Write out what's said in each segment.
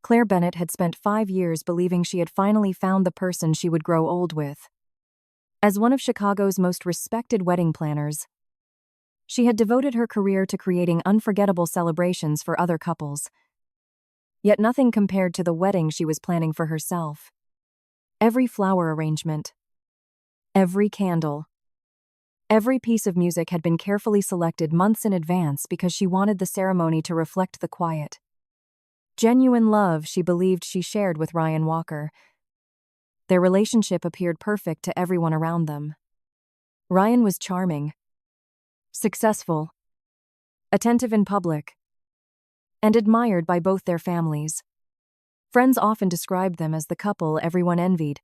Claire Bennett had spent 5 years believing she had finally found the person she would grow old with. As one of Chicago's most respected wedding planners, she had devoted her career to creating unforgettable celebrations for other couples. Yet nothing compared to the wedding she was planning for herself. Every flower arrangement, every candle, every piece of music had been carefully selected months in advance because she wanted the ceremony to reflect the quiet, genuine love she believed she shared with Ryan Walker. Their relationship appeared perfect to everyone around them. Ryan was charming, successful, attentive in public, and admired by both their families. Friends often described them as the couple everyone envied.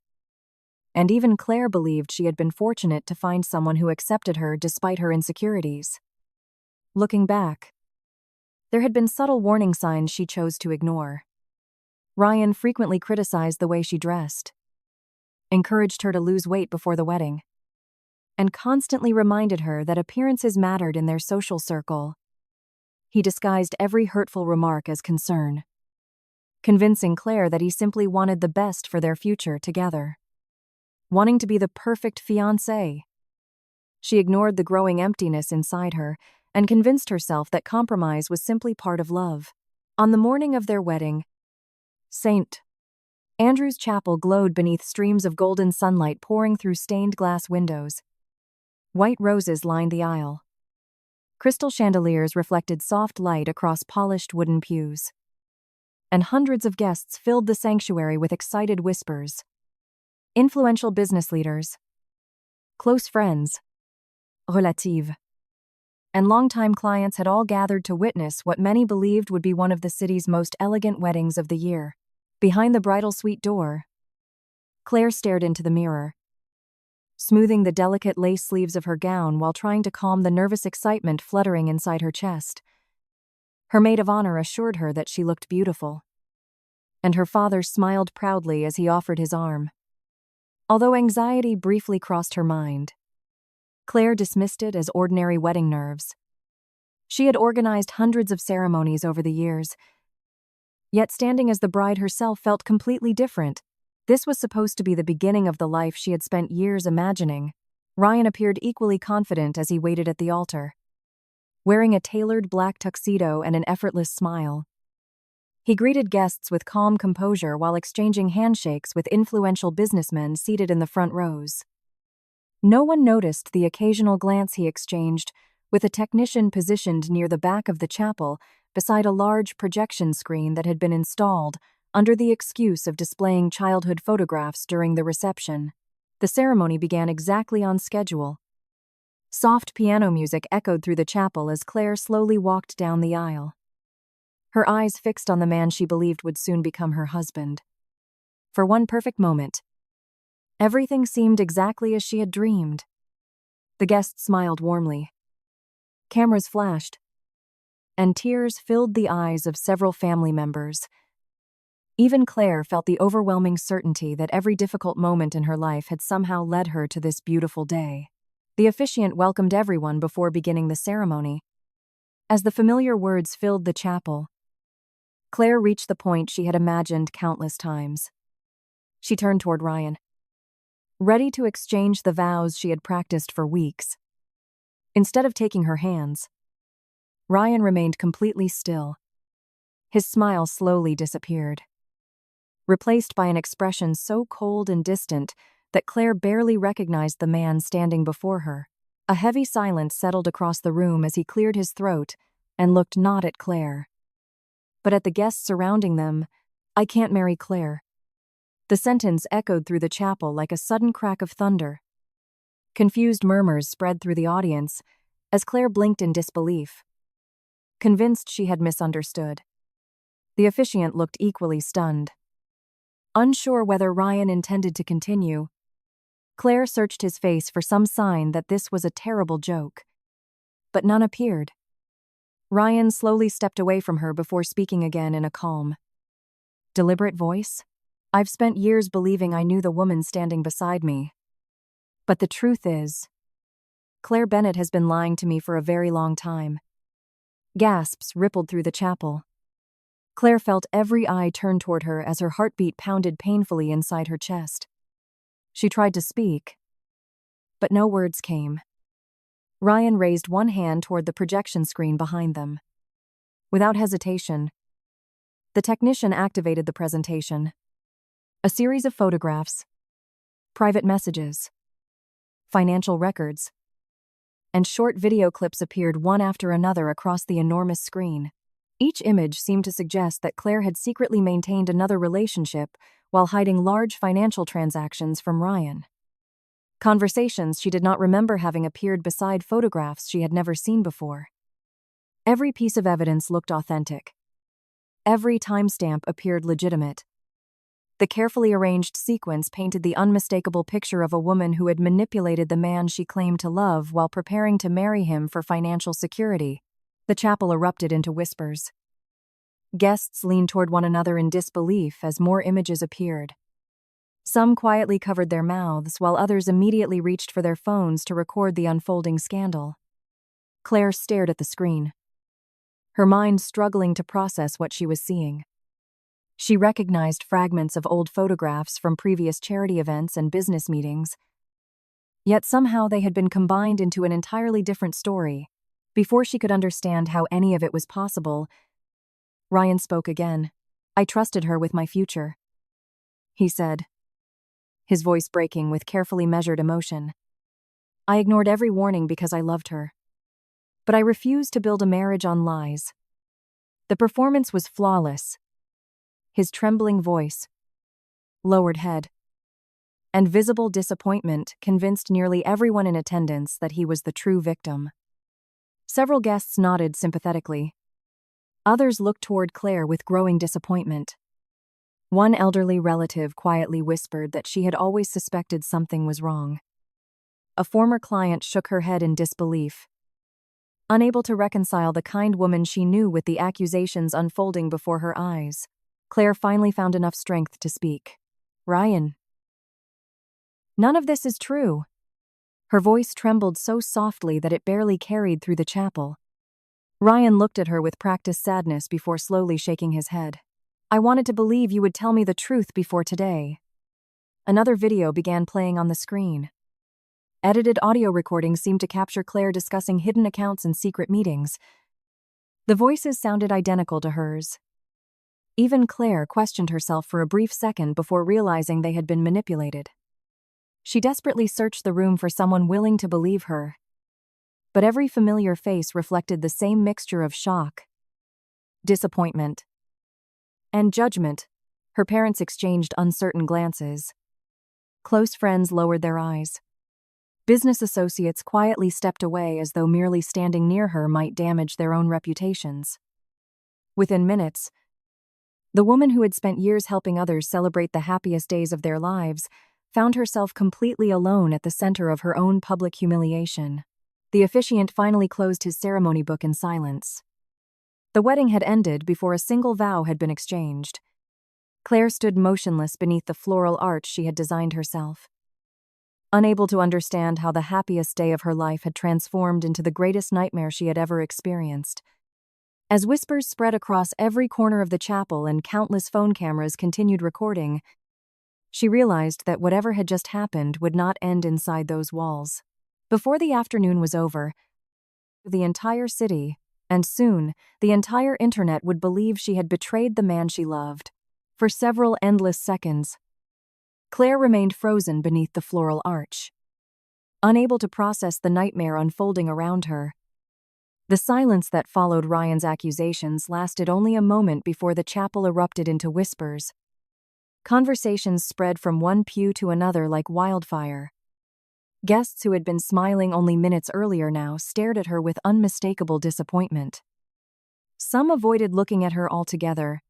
And even Claire believed she had been fortunate to find someone who accepted her despite her insecurities. Looking back, there had been subtle warning signs she chose to ignore. Ryan frequently criticized the way she dressed, encouraged her to lose weight before the wedding, and constantly reminded her that appearances mattered in their social circle. He disguised every hurtful remark as concern, convincing Claire that he simply wanted the best for their future together. Wanting to be the perfect fiancé. She ignored the growing emptiness inside her and convinced herself that compromise was simply part of love. On the morning of their wedding, St. Andrew's Chapel glowed beneath streams of golden sunlight pouring through stained glass windows. White roses lined the aisle. Crystal chandeliers reflected soft light across polished wooden pews. And hundreds of guests filled the sanctuary with excited whispers. Influential business leaders, close friends, relatives, and longtime clients had all gathered to witness what many believed would be one of the city's most elegant weddings of the year. Behind the bridal suite door, Claire stared into the mirror, smoothing the delicate lace sleeves of her gown while trying to calm the nervous excitement fluttering inside her chest. Her maid of honor assured her that she looked beautiful, and her father smiled proudly as he offered his arm. Although anxiety briefly crossed her mind, Claire dismissed it as ordinary wedding nerves. She had organized hundreds of ceremonies over the years, yet standing as the bride herself felt completely different. This was supposed to be the beginning of the life she had spent years imagining. Ryan appeared equally confident as he waited at the altar, wearing a tailored black tuxedo and an effortless smile. He greeted guests with calm composure while exchanging handshakes with influential businessmen seated in the front rows. No one noticed the occasional glance he exchanged with a technician positioned near the back of the chapel beside a large projection screen that had been installed under the excuse of displaying childhood photographs during the reception. The ceremony began exactly on schedule. Soft piano music echoed through the chapel as Claire slowly walked down the aisle, her eyes fixed on the man she believed would soon become her husband. For one perfect moment, everything seemed exactly as she had dreamed. The guests smiled warmly. Cameras flashed, and tears filled the eyes of several family members. Even Claire felt the overwhelming certainty that every difficult moment in her life had somehow led her to this beautiful day. The officiant welcomed everyone before beginning the ceremony. As the familiar words filled the chapel, Claire reached the point she had imagined countless times. She turned toward Ryan, ready to exchange the vows she had practiced for weeks. Instead of taking her hands, Ryan remained completely still. His smile slowly disappeared, replaced by an expression so cold and distant that Claire barely recognized the man standing before her. A heavy silence settled across the room as he cleared his throat and looked not at Claire, but at the guests surrounding them. "I can't marry Claire." The sentence echoed through the chapel like a sudden crack of thunder. Confused murmurs spread through the audience as Claire blinked in disbelief, convinced she had misunderstood. The officiant looked equally stunned. Unsure whether Ryan intended to continue, Claire searched his face for some sign that this was a terrible joke, but none appeared. Ryan slowly stepped away from her before speaking again in a calm, deliberate voice. "I've spent years believing I knew the woman standing beside me. But the truth is, Claire Bennett has been lying to me for a very long time." Gasps rippled through the chapel. Claire felt every eye turn toward her as her heartbeat pounded painfully inside her chest. She tried to speak, but no words came. Ryan raised one hand toward the projection screen behind them. Without hesitation, the technician activated the presentation. A series of photographs, private messages, financial records, and short video clips appeared one after another across the enormous screen. Each image seemed to suggest that Claire had secretly maintained another relationship while hiding large financial transactions from Ryan. Conversations she did not remember having appeared beside photographs she had never seen before. Every piece of evidence looked authentic. Every timestamp appeared legitimate. The carefully arranged sequence painted the unmistakable picture of a woman who had manipulated the man she claimed to love while preparing to marry him for financial security. The chapel erupted into whispers. Guests leaned toward one another in disbelief as more images appeared. Some quietly covered their mouths, while others immediately reached for their phones to record the unfolding scandal. Claire stared at the screen, her mind struggling to process what she was seeing. She recognized fragments of old photographs from previous charity events and business meetings, yet somehow they had been combined into an entirely different story. Before she could understand how any of it was possible, Ryan spoke again. "I trusted her with my future," he said, his voice breaking with carefully measured emotion. "I ignored every warning because I loved her. But I refused to build a marriage on lies." The performance was flawless. His trembling voice, lowered head, and visible disappointment convinced nearly everyone in attendance that he was the true victim. Several guests nodded sympathetically. Others looked toward Claire with growing disappointment. One elderly relative quietly whispered that she had always suspected something was wrong. A former client shook her head in disbelief, unable to reconcile the kind woman she knew with the accusations unfolding before her eyes. Claire finally found enough strength to speak. "Ryan, none of this is true." Her voice trembled so softly that it barely carried through the chapel. Ryan looked at her with practiced sadness before slowly shaking his head. "I wanted to believe you would tell me the truth before today." Another video began playing on the screen. Edited audio recordings seemed to capture Claire discussing hidden accounts and secret meetings. The voices sounded identical to hers. Even Claire questioned herself for a brief second before realizing they had been manipulated. She desperately searched the room for someone willing to believe her. But every familiar face reflected the same mixture of shock, disappointment, and judgment. Her parents exchanged uncertain glances. Close friends lowered their eyes. Business associates quietly stepped away as though merely standing near her might damage their own reputations. Within minutes, the woman who had spent years helping others celebrate the happiest days of their lives found herself completely alone at the center of her own public humiliation. The officiant finally closed his ceremony book in silence. The wedding had ended before a single vow had been exchanged. Claire stood motionless beneath the floral arch she had designed herself, unable to understand how the happiest day of her life had transformed into the greatest nightmare she had ever experienced. As whispers spread across every corner of the chapel and countless phone cameras continued recording, she realized that whatever had just happened would not end inside those walls. Before the afternoon was over, the entire city, and soon, the entire internet would believe she had betrayed the man she loved. For several endless seconds, Claire remained frozen beneath the floral arch, unable to process the nightmare unfolding around her. The silence that followed Ryan's accusations lasted only a moment before the chapel erupted into whispers. Conversations spread from one pew to another like wildfire. Guests who had been smiling only minutes earlier now stared at her with unmistakable disappointment. Some avoided looking at her altogether,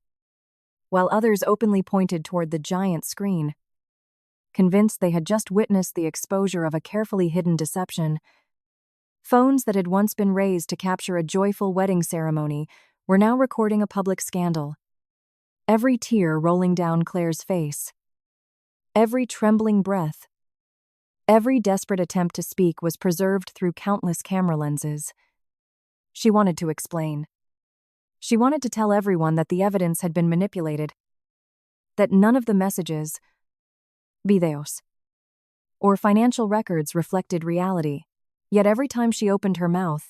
while others openly pointed toward the giant screen, convinced they had just witnessed the exposure of a carefully hidden deception. Phones that had once been raised to capture a joyful wedding ceremony were now recording a public scandal. Every tear rolling down Claire's face, every trembling breath, every desperate attempt to speak was preserved through countless camera lenses. She wanted to explain, She wanted to tell everyone that the evidence had been manipulated, that none of the messages, videos, or financial records reflected reality. Yet every time she opened her mouth,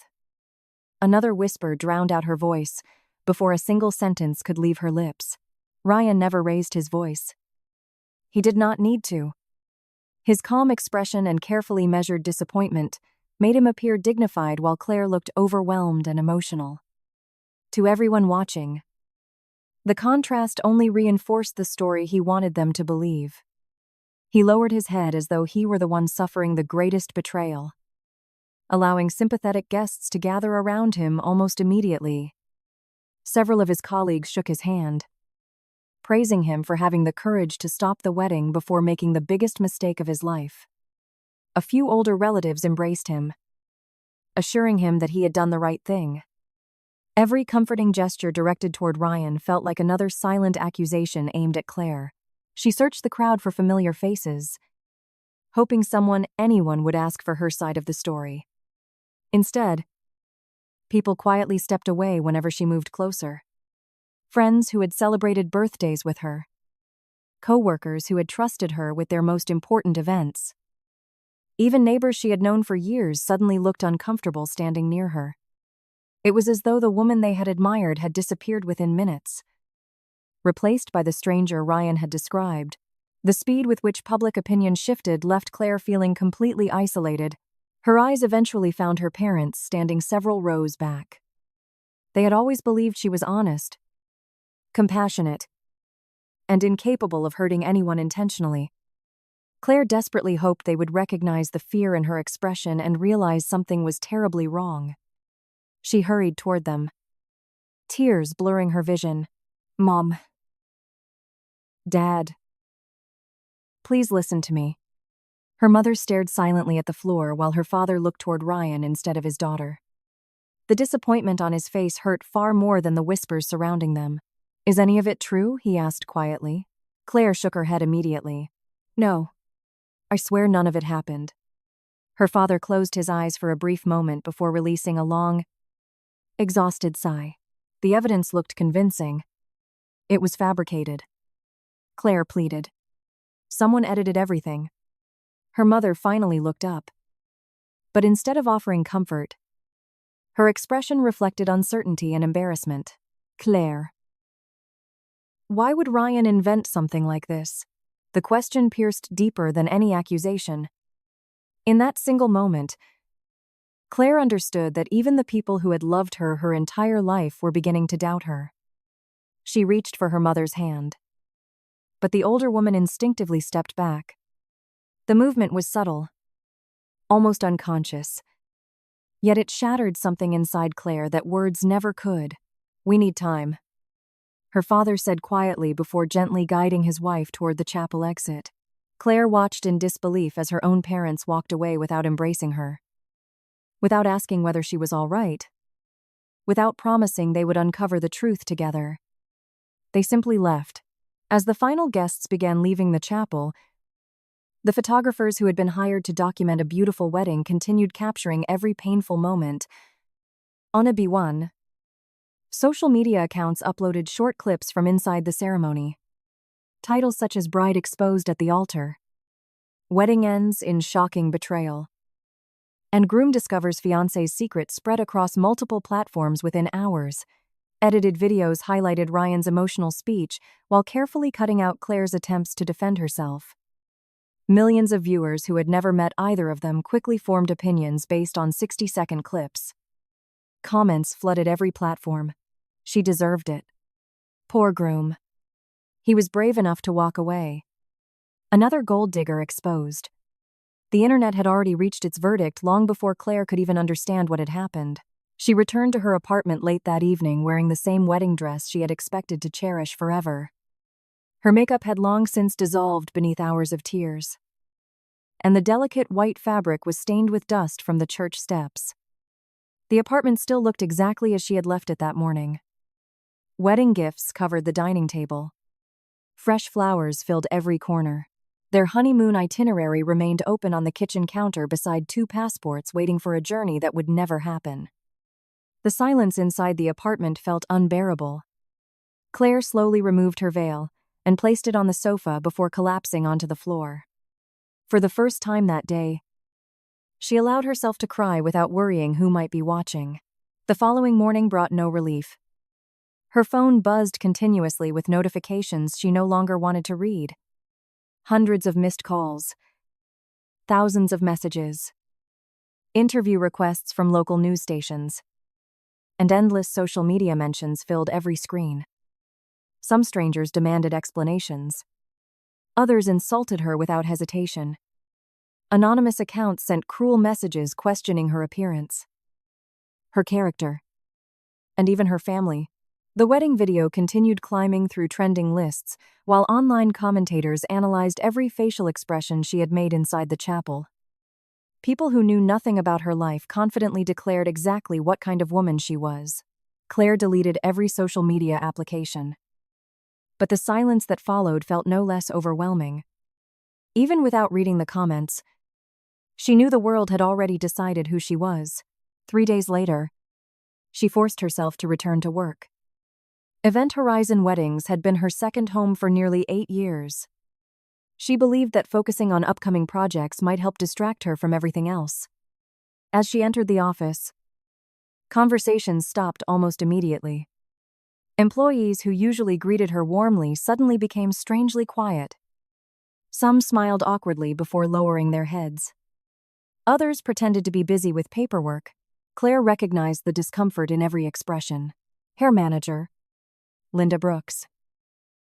another whisper drowned out her voice before a single sentence could leave her lips. Ryan never raised his voice. He did not need to. His calm expression and carefully measured disappointment made him appear dignified while Claire looked overwhelmed and emotional. To everyone watching, the contrast only reinforced the story he wanted them to believe. He lowered his head as though he were the one suffering the greatest betrayal, allowing sympathetic guests to gather around him almost immediately. Several of his colleagues shook his hand, praising him for having the courage to stop the wedding before making the biggest mistake of his life. A few older relatives embraced him, assuring him that he had done the right thing. Every comforting gesture directed toward Ryan felt like another silent accusation aimed at Claire. She searched the crowd for familiar faces, hoping anyone would ask for her side of the story. Instead, people quietly stepped away whenever she moved closer. Friends who had celebrated birthdays with her, co-workers who had trusted her with their most important events. Even neighbors she had known for years suddenly looked uncomfortable standing near her. It was as though the woman they had admired had disappeared within minutes, replaced by the stranger Ryan had described. The speed with which public opinion shifted left Claire feeling completely isolated. Her eyes eventually found her parents standing several rows back. They had always believed she was honest, compassionate, and incapable of hurting anyone intentionally. Claire desperately hoped they would recognize the fear in her expression and realize something was terribly wrong. She hurried toward them, tears blurring her vision. "Mom. Dad. Please listen to me." Her mother stared silently at the floor while her father looked toward Ryan instead of his daughter. The disappointment on his face hurt far more than the whispers surrounding them. "Is any of it true?" he asked quietly. Claire shook her head immediately. "No. I swear none of it happened." Her father closed his eyes for a brief moment before releasing a long, exhausted sigh. The evidence looked convincing. "It was fabricated," Claire pleaded. "Someone edited everything." Her mother finally looked up. But instead of offering comfort, her expression reflected uncertainty and embarrassment. "Claire. Why would Ryan invent something like this?" The question pierced deeper than any accusation. In that single moment, Claire understood that even the people who had loved her entire life were beginning to doubt her. She reached for her mother's hand, but the older woman instinctively stepped back. The movement was subtle, almost unconscious, yet it shattered something inside Claire that words never could. "We need time," her father said quietly before gently guiding his wife toward the chapel exit. Claire watched in disbelief as her own parents walked away without embracing her, without asking whether she was all right, without promising they would uncover the truth together. They simply left. As the final guests began leaving the chapel, the photographers who had been hired to document a beautiful wedding continued capturing every painful moment. On a B1, social media accounts uploaded short clips from inside the ceremony. Titles such as "Bride Exposed at the Altar," "Wedding Ends in Shocking Betrayal," and "Groom Discovers Fiancé's Secret" spread across multiple platforms within hours. Edited videos highlighted Ryan's emotional speech while carefully cutting out Claire's attempts to defend herself. Millions of viewers who had never met either of them quickly formed opinions based on 60-second clips. Comments flooded every platform. "She deserved it. Poor groom. He was brave enough to walk away. Another gold digger exposed." The internet had already reached its verdict long before Claire could even understand what had happened. She returned to her apartment late that evening wearing the same wedding dress she had expected to cherish forever. Her makeup had long since dissolved beneath hours of tears, and the delicate white fabric was stained with dust from the church steps. The apartment still looked exactly as she had left it that morning. Wedding gifts covered the dining table. Fresh flowers filled every corner. Their honeymoon itinerary remained open on the kitchen counter beside 2 passports waiting for a journey that would never happen. The silence inside the apartment felt unbearable. Claire slowly removed her veil and placed it on the sofa before collapsing onto the floor. For the first time that day, she allowed herself to cry without worrying who might be watching. The following morning brought no relief. Her phone buzzed continuously with notifications she no longer wanted to read. Hundreds of missed calls. Thousands of messages. Interview requests from local news stations. And endless social media mentions filled every screen. Some strangers demanded explanations. Others insulted her without hesitation. Anonymous accounts sent cruel messages questioning her appearance, her character, and even her family. The wedding video continued climbing through trending lists, while online commentators analyzed every facial expression she had made inside the chapel. People who knew nothing about her life confidently declared exactly what kind of woman she was. Claire deleted every social media application. But the silence that followed felt no less overwhelming. Even without reading the comments, she knew the world had already decided who she was. 3 days later, she forced herself to return to work. Event Horizon Weddings had been her second home for nearly 8 years. She believed that focusing on upcoming projects might help distract her from everything else. As she entered the office, conversations stopped almost immediately. Employees who usually greeted her warmly suddenly became strangely quiet. Some smiled awkwardly before lowering their heads. Others pretended to be busy with paperwork. Claire recognized the discomfort in every expression. Hair manager, Linda Brooks,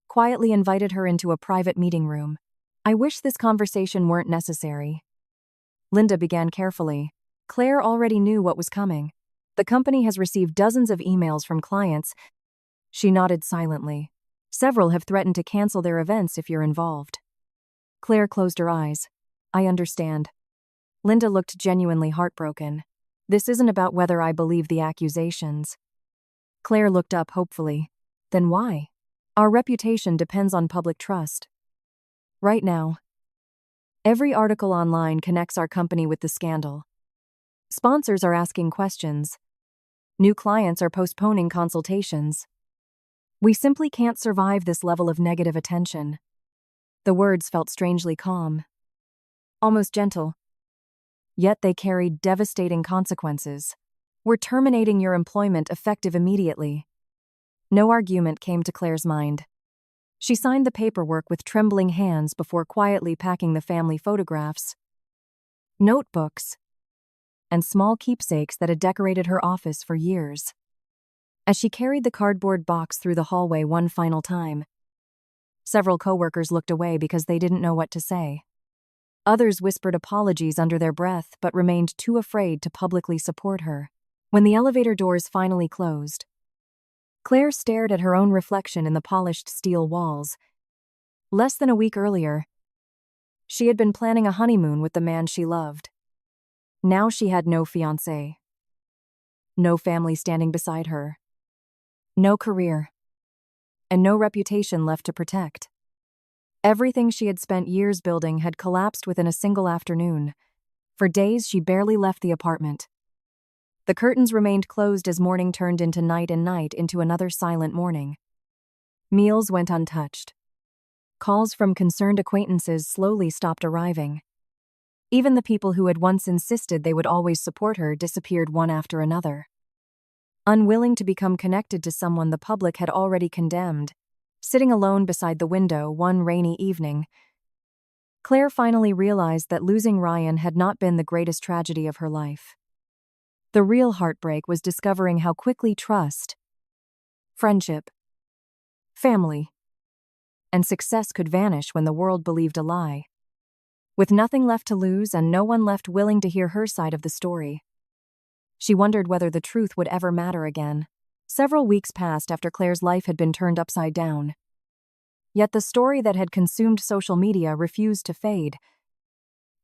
quietly invited her into a private meeting room. "I wish this conversation weren't necessary." Linda began carefully. Claire already knew what was coming. "The company has received dozens of emails from clients." She nodded silently. "Several have threatened to cancel their events if you're involved." Claire closed her eyes. "I understand." Linda looked genuinely heartbroken. "This isn't about whether I believe the accusations." Claire looked up hopefully. "Then why?" "Our reputation depends on public trust. Right now, every article online connects our company with the scandal. Sponsors are asking questions. New clients are postponing consultations. We simply can't survive this level of negative attention." The words felt strangely calm, almost gentle. Yet they carried devastating consequences. "We're terminating your employment effective immediately." No argument came to Claire's mind. She signed the paperwork with trembling hands before quietly packing the family photographs, notebooks, and small keepsakes that had decorated her office for years. As she carried the cardboard box through the hallway one final time, several coworkers looked away because they didn't know what to say. Others whispered apologies under their breath but remained too afraid to publicly support her. When the elevator doors finally closed, Claire stared at her own reflection in the polished steel walls. Less than a week earlier, she had been planning a honeymoon with the man she loved. Now she had no fiancé, no family standing beside her, no career, and no reputation left to protect. Everything she had spent years building had collapsed within a single afternoon. For days, she barely left the apartment. The curtains remained closed as morning turned into night and night into another silent morning. Meals went untouched. Calls from concerned acquaintances slowly stopped arriving. Even the people who had once insisted they would always support her disappeared one after another. Unwilling to become connected to someone the public had already condemned, sitting alone beside the window one rainy evening, Claire finally realized that losing Ryan had not been the greatest tragedy of her life. The real heartbreak was discovering how quickly trust, friendship, family, and success could vanish when the world believed a lie. With nothing left to lose and no one left willing to hear her side of the story, she wondered whether the truth would ever matter again. Several weeks passed after Claire's life had been turned upside down. Yet the story that had consumed social media refused to fade.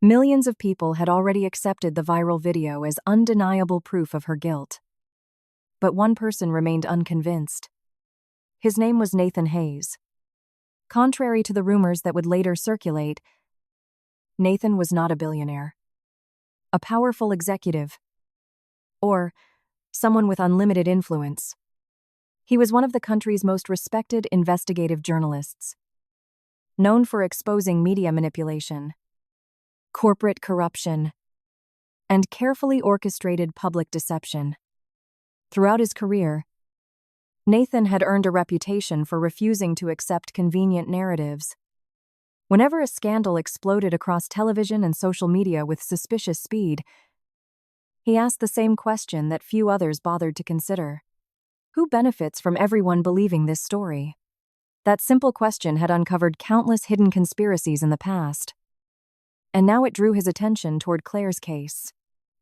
Millions of people had already accepted the viral video as undeniable proof of her guilt. But one person remained unconvinced. His name was Nathan Hayes. Contrary to the rumors that would later circulate, Nathan was not a billionaire, a powerful executive, or someone with unlimited influence. He was one of the country's most respected investigative journalists, known for exposing media manipulation, corporate corruption, and carefully orchestrated public deception. Throughout his career, Nathan had earned a reputation for refusing to accept convenient narratives. Whenever a scandal exploded across television and social media with suspicious speed, he asked the same question that few others bothered to consider. Who benefits from everyone believing this story? That simple question had uncovered countless hidden conspiracies in the past. And now it drew his attention toward Claire's case.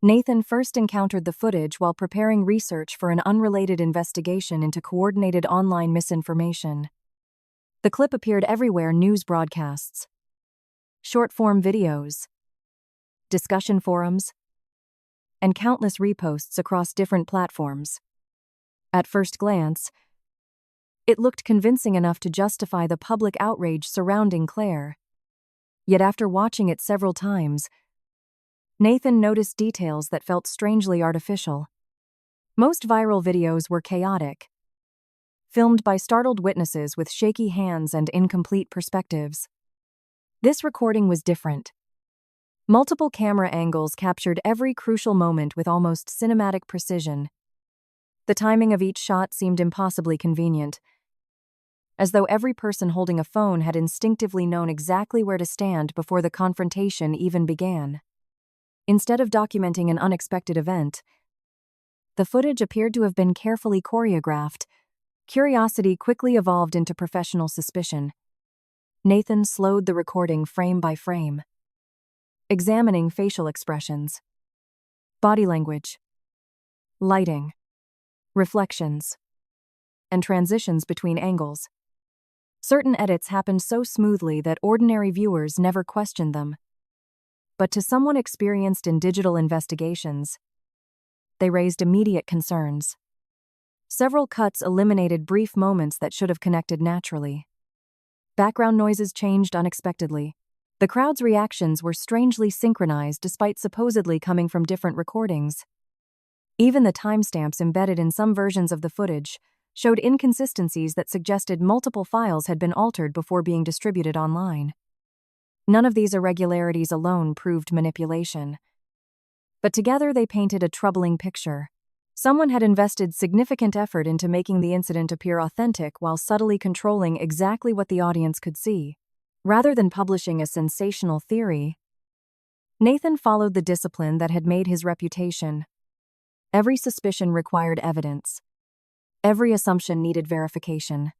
Nathan first encountered the footage while preparing research for an unrelated investigation into coordinated online misinformation. The clip appeared everywhere: news broadcasts, short-form videos, discussion forums, and countless reposts across different platforms. At first glance, it looked convincing enough to justify the public outrage surrounding Claire. Yet after watching it several times, Nathan noticed details that felt strangely artificial. Most viral videos were chaotic, filmed by startled witnesses with shaky hands and incomplete perspectives. This recording was different. Multiple camera angles captured every crucial moment with almost cinematic precision. The timing of each shot seemed impossibly convenient, as though every person holding a phone had instinctively known exactly where to stand before the confrontation even began. Instead of documenting an unexpected event, the footage appeared to have been carefully choreographed. Curiosity quickly evolved into professional suspicion. Nathan slowed the recording frame by frame, examining facial expressions, body language, lighting, reflections, and transitions between angles. Certain edits happened so smoothly that ordinary viewers never questioned them. But to someone experienced in digital investigations, they raised immediate concerns. Several cuts eliminated brief moments that should have connected naturally. Background noises changed unexpectedly. The crowd's reactions were strangely synchronized despite supposedly coming from different recordings. Even the timestamps embedded in some versions of the footage showed inconsistencies that suggested multiple files had been altered before being distributed online. None of these irregularities alone proved manipulation, but together they painted a troubling picture. Someone had invested significant effort into making the incident appear authentic while subtly controlling exactly what the audience could see. Rather than publishing a sensational theory, Nathan followed the discipline that had made his reputation. Every suspicion required evidence. Every assumption needed verification.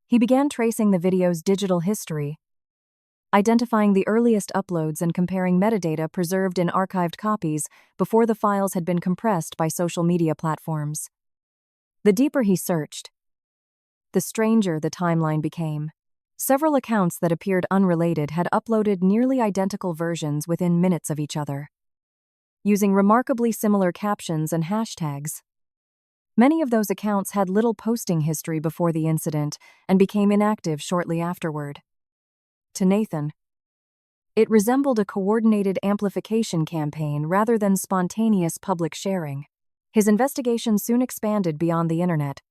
He began tracing the video's digital history, identifying the earliest uploads and comparing metadata preserved in archived copies before the files had been compressed by social media platforms. The deeper he searched, the stranger the timeline became. Several accounts that appeared unrelated had uploaded nearly identical versions within minutes of each other, using remarkably similar captions and hashtags. Many of those accounts had little posting history before the incident and became inactive shortly afterward. To Nathan, it resembled a coordinated amplification campaign rather than spontaneous public sharing. His investigation soon expanded beyond the internet.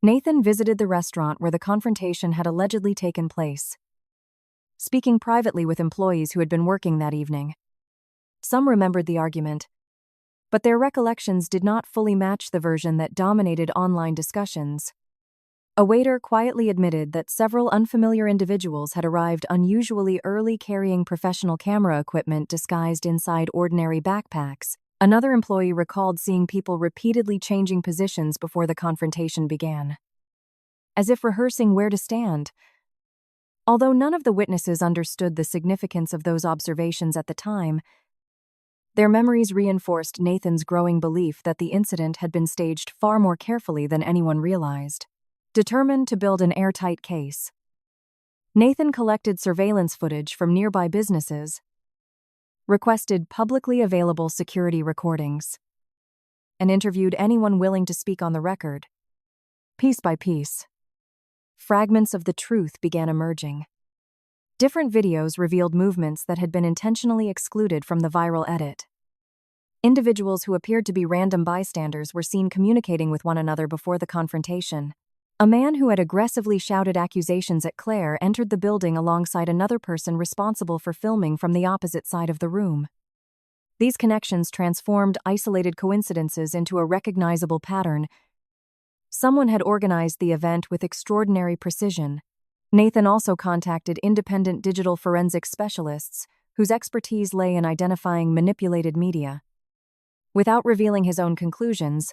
Nathan visited the restaurant where the confrontation had allegedly taken place, speaking privately with employees who had been working that evening. Some remembered the argument, but their recollections did not fully match the version that dominated online discussions. A waiter quietly admitted that several unfamiliar individuals had arrived unusually early carrying professional camera equipment disguised inside ordinary backpacks. Another employee recalled seeing people repeatedly changing positions before the confrontation began, as if rehearsing where to stand. Although none of the witnesses understood the significance of those observations at the time, their memories reinforced Nathan's growing belief that the incident had been staged far more carefully than anyone realized. Determined to build an airtight case, Nathan collected surveillance footage from nearby businesses, requested publicly available security recordings, and interviewed anyone willing to speak on the record. Piece by piece, fragments of the truth began emerging. Different videos revealed movements that had been intentionally excluded from the viral edit. Individuals who appeared to be random bystanders were seen communicating with one another before the confrontation. A man who had aggressively shouted accusations at Claire entered the building alongside another person responsible for filming from the opposite side of the room. These connections transformed isolated coincidences into a recognizable pattern. Someone had organized the event with extraordinary precision. Nathan also contacted independent digital forensics specialists, whose expertise lay in identifying manipulated media. Without revealing his own conclusions,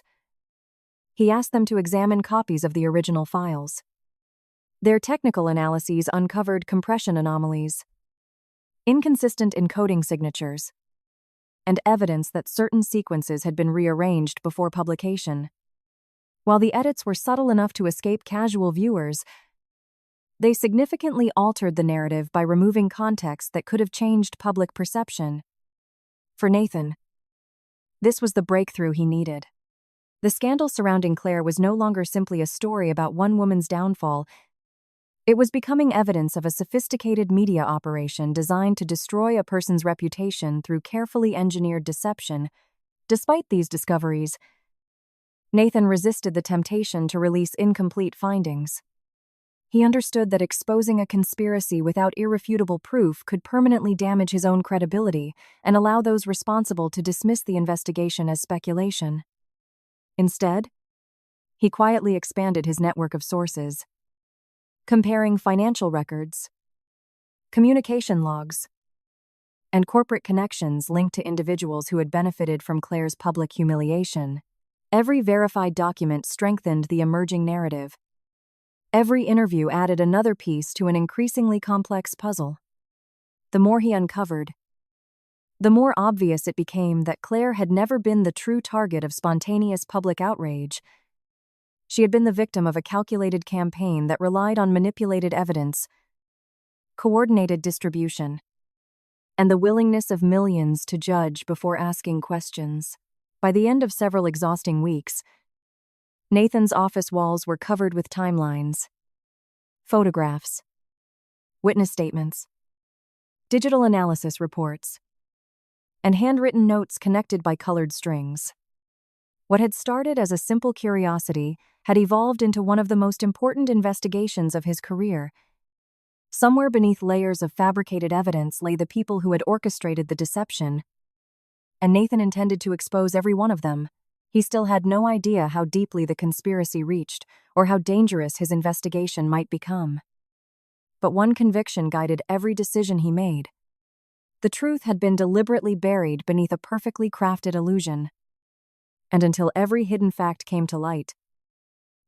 he asked them to examine copies of the original files. Their technical analyses uncovered compression anomalies, inconsistent encoding signatures, and evidence that certain sequences had been rearranged before publication. While the edits were subtle enough to escape casual viewers, they significantly altered the narrative by removing context that could have changed public perception. For Nathan, this was the breakthrough he needed. The scandal surrounding Claire was no longer simply a story about one woman's downfall. It was becoming evidence of a sophisticated media operation designed to destroy a person's reputation through carefully engineered deception. Despite these discoveries, Nathan resisted the temptation to release incomplete findings. He understood that exposing a conspiracy without irrefutable proof could permanently damage his own credibility and allow those responsible to dismiss the investigation as speculation. Instead, he quietly expanded his network of sources, comparing financial records, communication logs, and corporate connections linked to individuals who had benefited from Claire's public humiliation. Every verified document strengthened the emerging narrative. Every interview added another piece to an increasingly complex puzzle. The more he uncovered, the more obvious it became that Claire had never been the true target of spontaneous public outrage. She had been the victim of a calculated campaign that relied on manipulated evidence, coordinated distribution, and the willingness of millions to judge before asking questions. By the end of several exhausting weeks, Nathan's office walls were covered with timelines, photographs, witness statements, digital analysis reports, and handwritten notes connected by colored strings. What had started as a simple curiosity had evolved into one of the most important investigations of his career. Somewhere beneath layers of fabricated evidence lay the people who had orchestrated the deception, and Nathan intended to expose every one of them. He still had no idea how deeply the conspiracy reached or how dangerous his investigation might become. But one conviction guided every decision he made. The truth had been deliberately buried beneath a perfectly crafted illusion. And until every hidden fact came to light,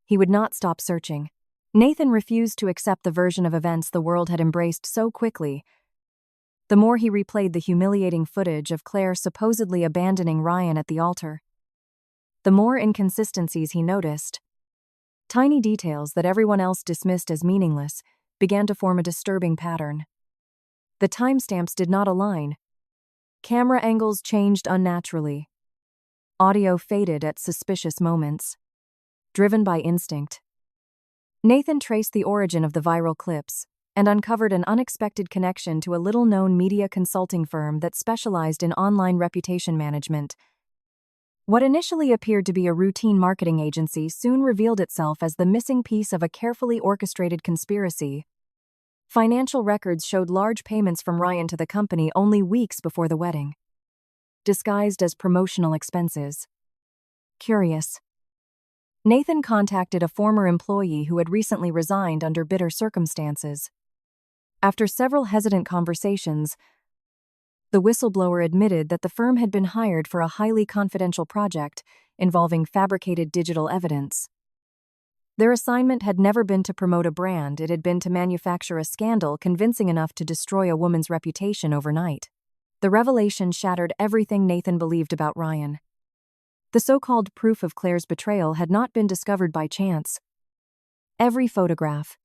he would not stop searching. Nathan refused to accept the version of events the world had embraced so quickly. The more he replayed the humiliating footage of Claire supposedly abandoning Ryan at the altar, the more inconsistencies he noticed. Tiny details that everyone else dismissed as meaningless began to form a disturbing pattern. The timestamps did not align. Camera angles changed unnaturally. Audio faded at suspicious moments. Driven by instinct, Nathan traced the origin of the viral clips and uncovered an unexpected connection to a little-known media consulting firm that specialized in online reputation management. What initially appeared to be a routine marketing agency soon revealed itself as the missing piece of a carefully orchestrated conspiracy. Financial records showed large payments from Ryan to the company only weeks before the wedding, disguised as promotional expenses. Curious, Nathan contacted a former employee who had recently resigned under bitter circumstances. After several hesitant conversations, the whistleblower admitted that the firm had been hired for a highly confidential project involving fabricated digital evidence. Their assignment had never been to promote a brand, it had been to manufacture a scandal convincing enough to destroy a woman's reputation overnight. The revelation shattered everything Nathan believed about Ryan. The so-called proof of Claire's betrayal had not been discovered by chance. Every photograph,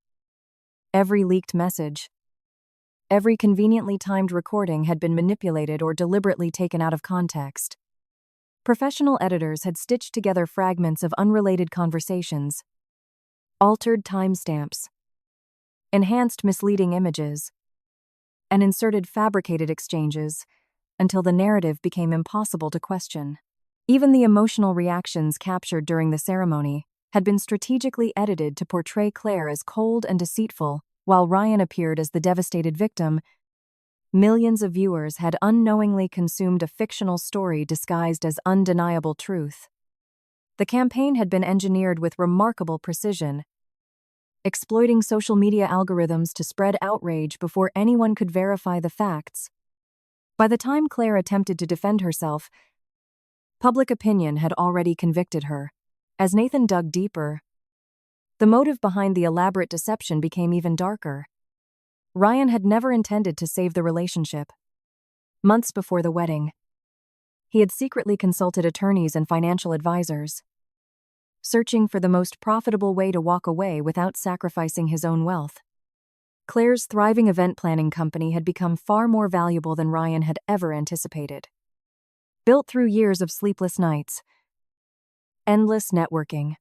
every leaked message, every conveniently timed recording had been manipulated or deliberately taken out of context. Professional editors had stitched together fragments of unrelated conversations, altered timestamps, enhanced misleading images, and inserted fabricated exchanges until the narrative became impossible to question. Even the emotional reactions captured during the ceremony had been strategically edited to portray Claire as cold and deceitful, while Ryan appeared as the devastated victim. Millions of viewers had unknowingly consumed a fictional story disguised as undeniable truth. The campaign had been engineered with remarkable precision, exploiting social media algorithms to spread outrage before anyone could verify the facts. By the time Claire attempted to defend herself, public opinion had already convicted her. As Nathan dug deeper, the motive behind the elaborate deception became even darker. Ryan had never intended to save the relationship. Months before the wedding, he had secretly consulted attorneys and financial advisors, searching for the most profitable way to walk away without sacrificing his own wealth. Claire's thriving event planning company had become far more valuable than Ryan had ever anticipated. Built through years of sleepless nights, endless networking,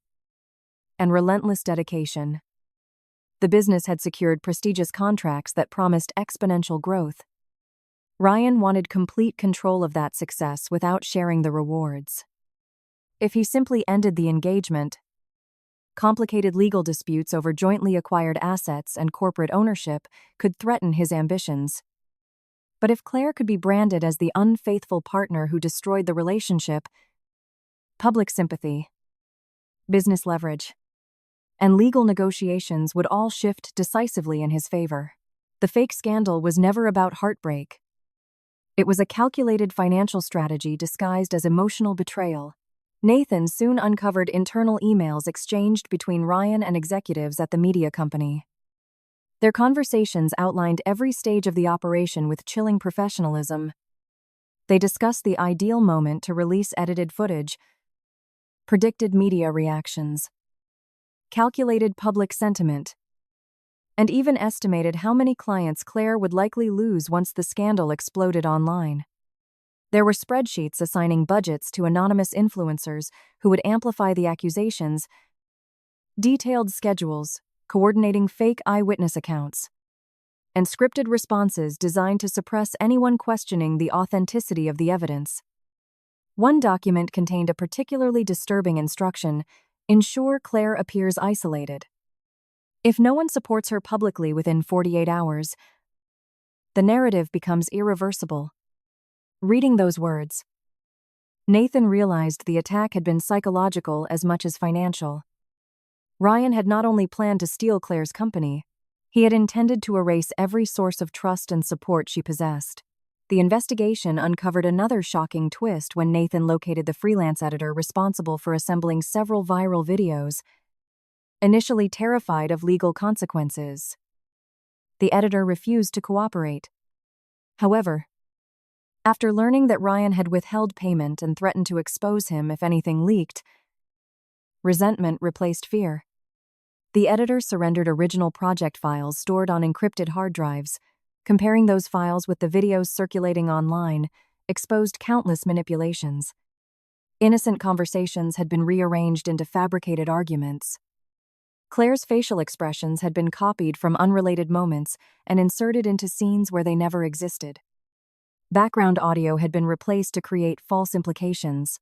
and relentless dedication, the business had secured prestigious contracts that promised exponential growth. Ryan wanted complete control of that success without sharing the rewards. If he simply ended the engagement, complicated legal disputes over jointly acquired assets and corporate ownership could threaten his ambitions. But if Claire could be branded as the unfaithful partner who destroyed the relationship, public sympathy, business leverage, and legal negotiations would all shift decisively in his favor. The fake scandal was never about heartbreak. It was a calculated financial strategy disguised as emotional betrayal. Nathan soon uncovered internal emails exchanged between Ryan and executives at the media company. Their conversations outlined every stage of the operation with chilling professionalism. They discussed the ideal moment to release edited footage, predicted media reactions, calculated public sentiment, and even estimated how many clients Claire would likely lose once the scandal exploded online. There were spreadsheets assigning budgets to anonymous influencers who would amplify the accusations, detailed schedules coordinating fake eyewitness accounts, and scripted responses designed to suppress anyone questioning the authenticity of the evidence. One document contained a particularly disturbing instruction: ensure Claire appears isolated. If no one supports her publicly within 48 hours, the narrative becomes irreversible. Reading those words, Nathan realized the attack had been psychological as much as financial. Ryan had not only planned to steal Claire's company, he had intended to erase every source of trust and support she possessed. The investigation uncovered another shocking twist when Nathan located the freelance editor responsible for assembling several viral videos. Initially terrified of legal consequences, the editor refused to cooperate. However, after learning that Ryan had withheld payment and threatened to expose him if anything leaked, resentment replaced fear. The editor surrendered original project files stored on encrypted hard drives. Comparing those files with the videos circulating online exposed countless manipulations. Innocent conversations had been rearranged into fabricated arguments. Claire's facial expressions had been copied from unrelated moments and inserted into scenes where they never existed. Background audio had been replaced to create false implications.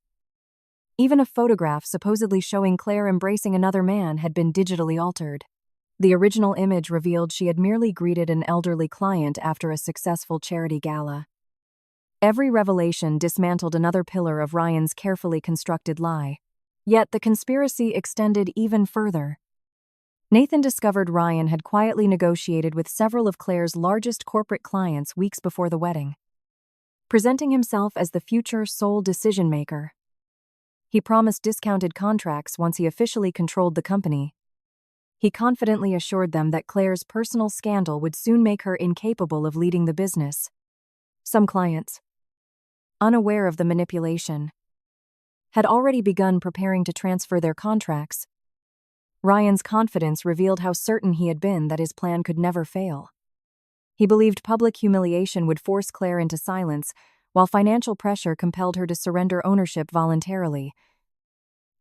Even a photograph supposedly showing Claire embracing another man had been digitally altered. The original image revealed she had merely greeted an elderly client after a successful charity gala. Every revelation dismantled another pillar of Ryan's carefully constructed lie. Yet the conspiracy extended even further. Nathan discovered Ryan had quietly negotiated with several of Claire's largest corporate clients weeks before the wedding. Presenting himself as the future sole decision-maker, he promised discounted contracts once he officially controlled the company. He confidently assured them that Claire's personal scandal would soon make her incapable of leading the business. Some clients, unaware of the manipulation, had already begun preparing to transfer their contracts. Ryan's confidence revealed how certain he had been that his plan could never fail. He believed public humiliation would force Claire into silence, while financial pressure compelled her to surrender ownership voluntarily.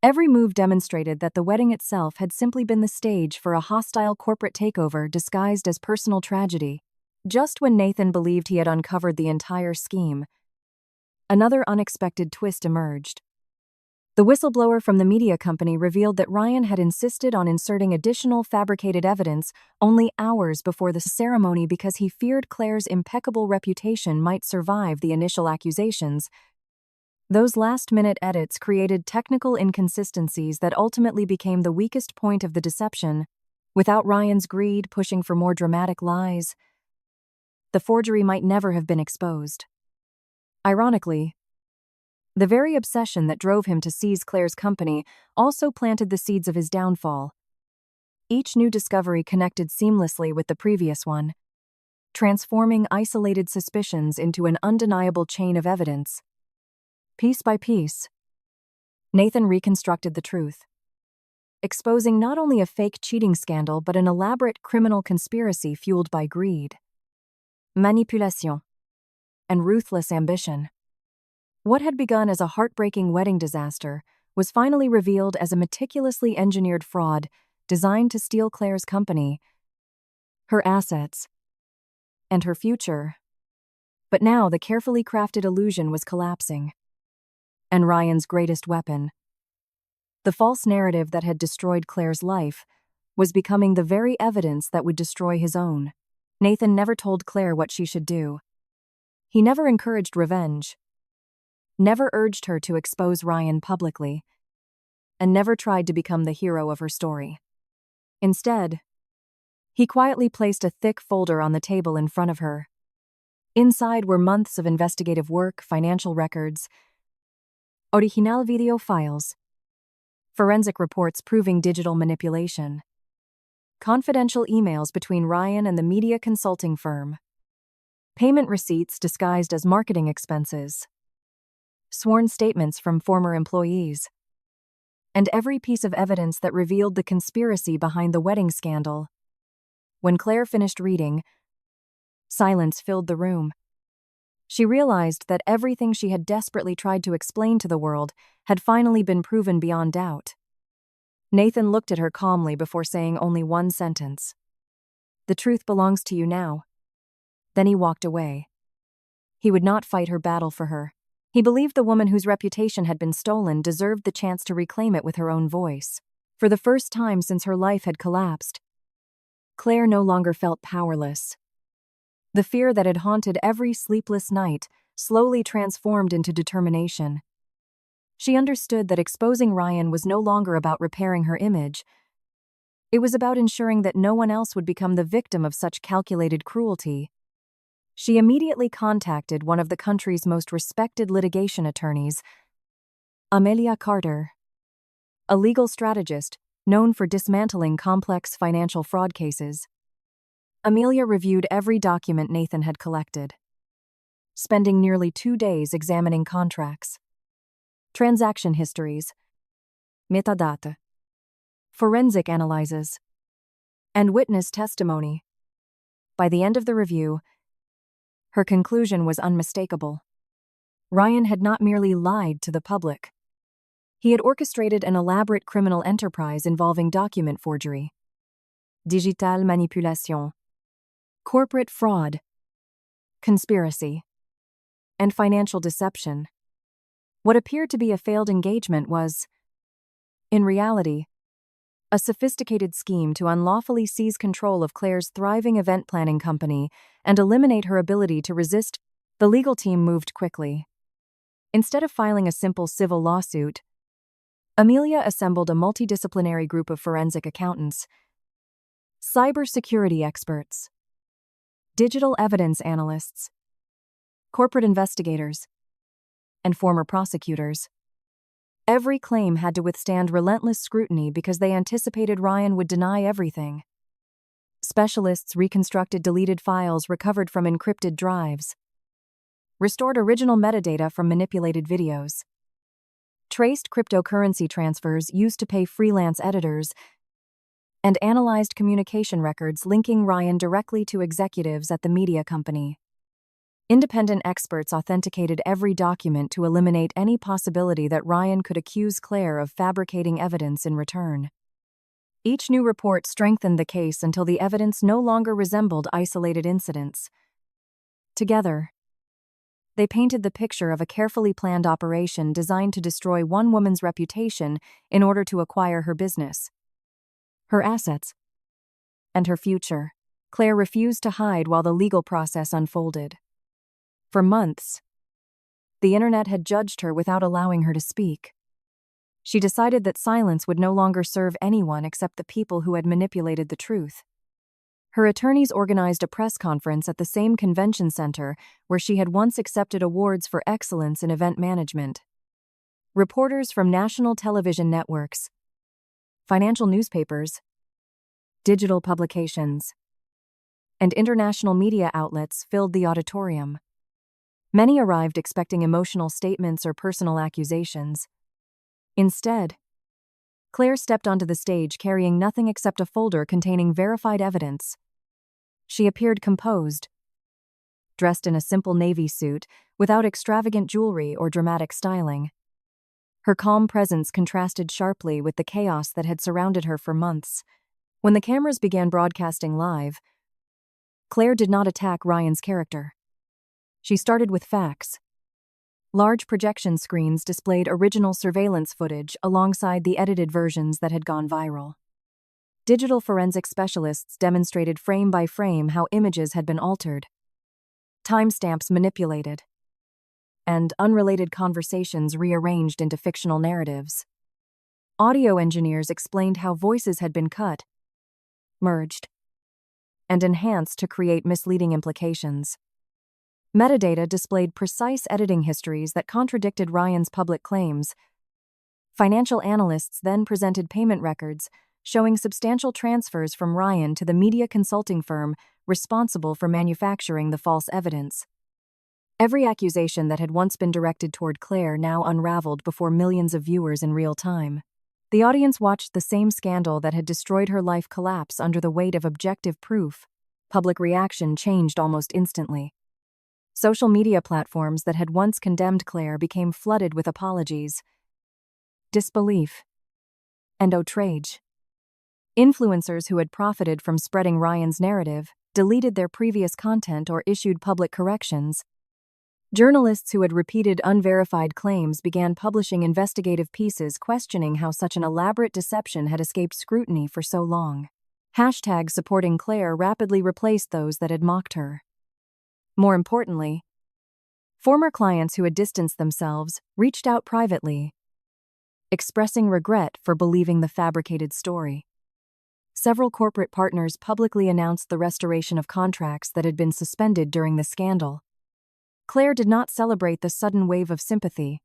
Every move demonstrated that the wedding itself had simply been the stage for a hostile corporate takeover disguised as personal tragedy. Just when Nathan believed he had uncovered the entire scheme, Another unexpected twist emerged. The whistleblower from the media company revealed that Ryan had insisted on inserting additional fabricated evidence only hours before the ceremony because he feared Claire's impeccable reputation might survive the initial accusations. Those last-minute edits created technical inconsistencies that ultimately became the weakest point of the deception. Without Ryan's greed pushing for more dramatic lies, the forgery might never have been exposed. Ironically, the very obsession that drove him to seize Claire's company also planted the seeds of his downfall. Each new discovery connected seamlessly with the previous one, transforming isolated suspicions into an undeniable chain of evidence. Piece by piece, Nathan reconstructed the truth, exposing not only a fake cheating scandal but an elaborate criminal conspiracy fueled by greed, manipulation, and ruthless ambition. What had begun as a heartbreaking wedding disaster was finally revealed as a meticulously engineered fraud designed to steal Claire's company, her assets, and her future. But now the carefully crafted illusion was collapsing. And Ryan's greatest weapon, the false narrative that had destroyed Claire's life, was becoming the very evidence that would destroy his own. Nathan never told Claire what she should do. He never encouraged revenge, never urged her to expose Ryan publicly, and never tried to become the hero of her story. Instead, he quietly placed a thick folder on the table in front of her. Inside were months of investigative work, financial records, original video files, forensic reports proving digital manipulation, confidential emails between Ryan and the media consulting firm, payment receipts disguised as marketing expenses, sworn statements from former employees, and every piece of evidence that revealed the conspiracy behind the wedding scandal. When Claire finished reading, silence filled the room. She realized that everything she had desperately tried to explain to the world had finally been proven beyond doubt. Nathan looked at her calmly before saying only one sentence. "The truth belongs to you now." Then he walked away. He would not fight her battle for her. He believed the woman whose reputation had been stolen deserved the chance to reclaim it with her own voice. For the first time since her life had collapsed, Claire no longer felt powerless. The fear that had haunted every sleepless night slowly transformed into determination. She understood that exposing Ryan was no longer about repairing her image. It was about ensuring that no one else would become the victim of such calculated cruelty. She immediately contacted one of the country's most respected litigation attorneys, Amelia Carter, a legal strategist known for dismantling complex financial fraud cases. Amelia reviewed every document Nathan had collected, spending nearly 2 days examining contracts, transaction histories, metadata, forensic analyses, and witness testimony. By the end of the review, her conclusion was unmistakable. Ryan had not merely lied to the public. He had orchestrated an elaborate criminal enterprise involving document forgery, digital manipulation, corporate fraud, conspiracy, and financial deception. What appeared to be a failed engagement was, in reality, a sophisticated scheme to unlawfully seize control of Claire's thriving event planning company and eliminate her ability to resist. The legal team moved quickly. Instead of filing a simple civil lawsuit, Amelia assembled a multidisciplinary group of forensic accountants, cybersecurity experts, digital evidence analysts, corporate investigators, and former prosecutors. Every claim had to withstand relentless scrutiny because they anticipated Ryan would deny everything. Specialists reconstructed deleted files recovered from encrypted drives, restored original metadata from manipulated videos, traced cryptocurrency transfers used to pay freelance editors, and analyzed communication records linking Ryan directly to executives at the media company. Independent experts authenticated every document to eliminate any possibility that Ryan could accuse Claire of fabricating evidence in return. Each new report strengthened the case until the evidence no longer resembled isolated incidents. Together, They painted the picture of a carefully planned operation designed to destroy one woman's reputation in order to acquire her business, her assets, and her future. Claire refused to hide while the legal process unfolded. For months, the internet had judged her without allowing her to speak. She decided that silence would no longer serve anyone except the people who had manipulated the truth. Her attorneys organized a press conference at the same convention center where she had once accepted awards for excellence in event management. Reporters from national television networks, financial newspapers, digital publications, and international media outlets filled the auditorium. Many arrived expecting emotional statements or personal accusations. Instead, Claire stepped onto the stage carrying nothing except a folder containing verified evidence. She appeared composed, dressed in a simple navy suit, without extravagant jewelry or dramatic styling. Her calm presence contrasted sharply with the chaos that had surrounded her for months. When the cameras began broadcasting live, Claire did not attack Ryan's character. She started with facts. Large projection screens displayed original surveillance footage alongside the edited versions that had gone viral. Digital forensic specialists demonstrated frame by frame how images had been altered, timestamps manipulated, and unrelated conversations rearranged into fictional narratives. Audio engineers explained how voices had been cut, merged, and enhanced to create misleading implications. Metadata displayed precise editing histories that contradicted Ryan's public claims. Financial analysts then presented payment records showing substantial transfers from Ryan to the media consulting firm responsible for manufacturing the false evidence. Every accusation that had once been directed toward Claire now unraveled before millions of viewers in real time. The audience watched the same scandal that had destroyed her life collapse under the weight of objective proof. Public reaction changed almost instantly. Social media platforms that had once condemned Claire became flooded with apologies, disbelief, and outrage. Influencers who had profited from spreading Ryan's narrative deleted their previous content or issued public corrections. Journalists who had repeated unverified claims began publishing investigative pieces questioning how such an elaborate deception had escaped scrutiny for so long. Hashtags supporting Claire rapidly replaced those that had mocked her. More importantly, former clients who had distanced themselves reached out privately, expressing regret for believing the fabricated story. Several corporate partners publicly announced the restoration of contracts that had been suspended during the scandal. Claire did not celebrate the sudden wave of sympathy.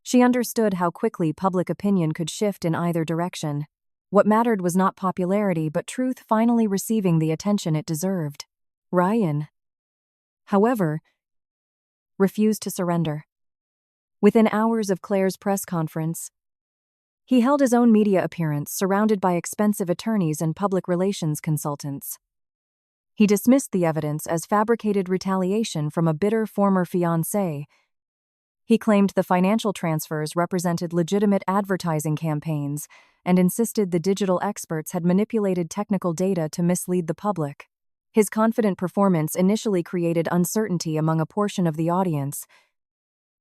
She understood how quickly public opinion could shift in either direction. What mattered was not popularity but truth finally receiving the attention it deserved. Ryan, however, refused to surrender. Within hours of Claire's press conference, he held his own media appearance surrounded by expensive attorneys and public relations consultants. He dismissed the evidence as fabricated retaliation from a bitter former fiancé. He claimed the financial transfers represented legitimate advertising campaigns and insisted the digital experts had manipulated technical data to mislead the public. His confident performance initially created uncertainty among a portion of the audience,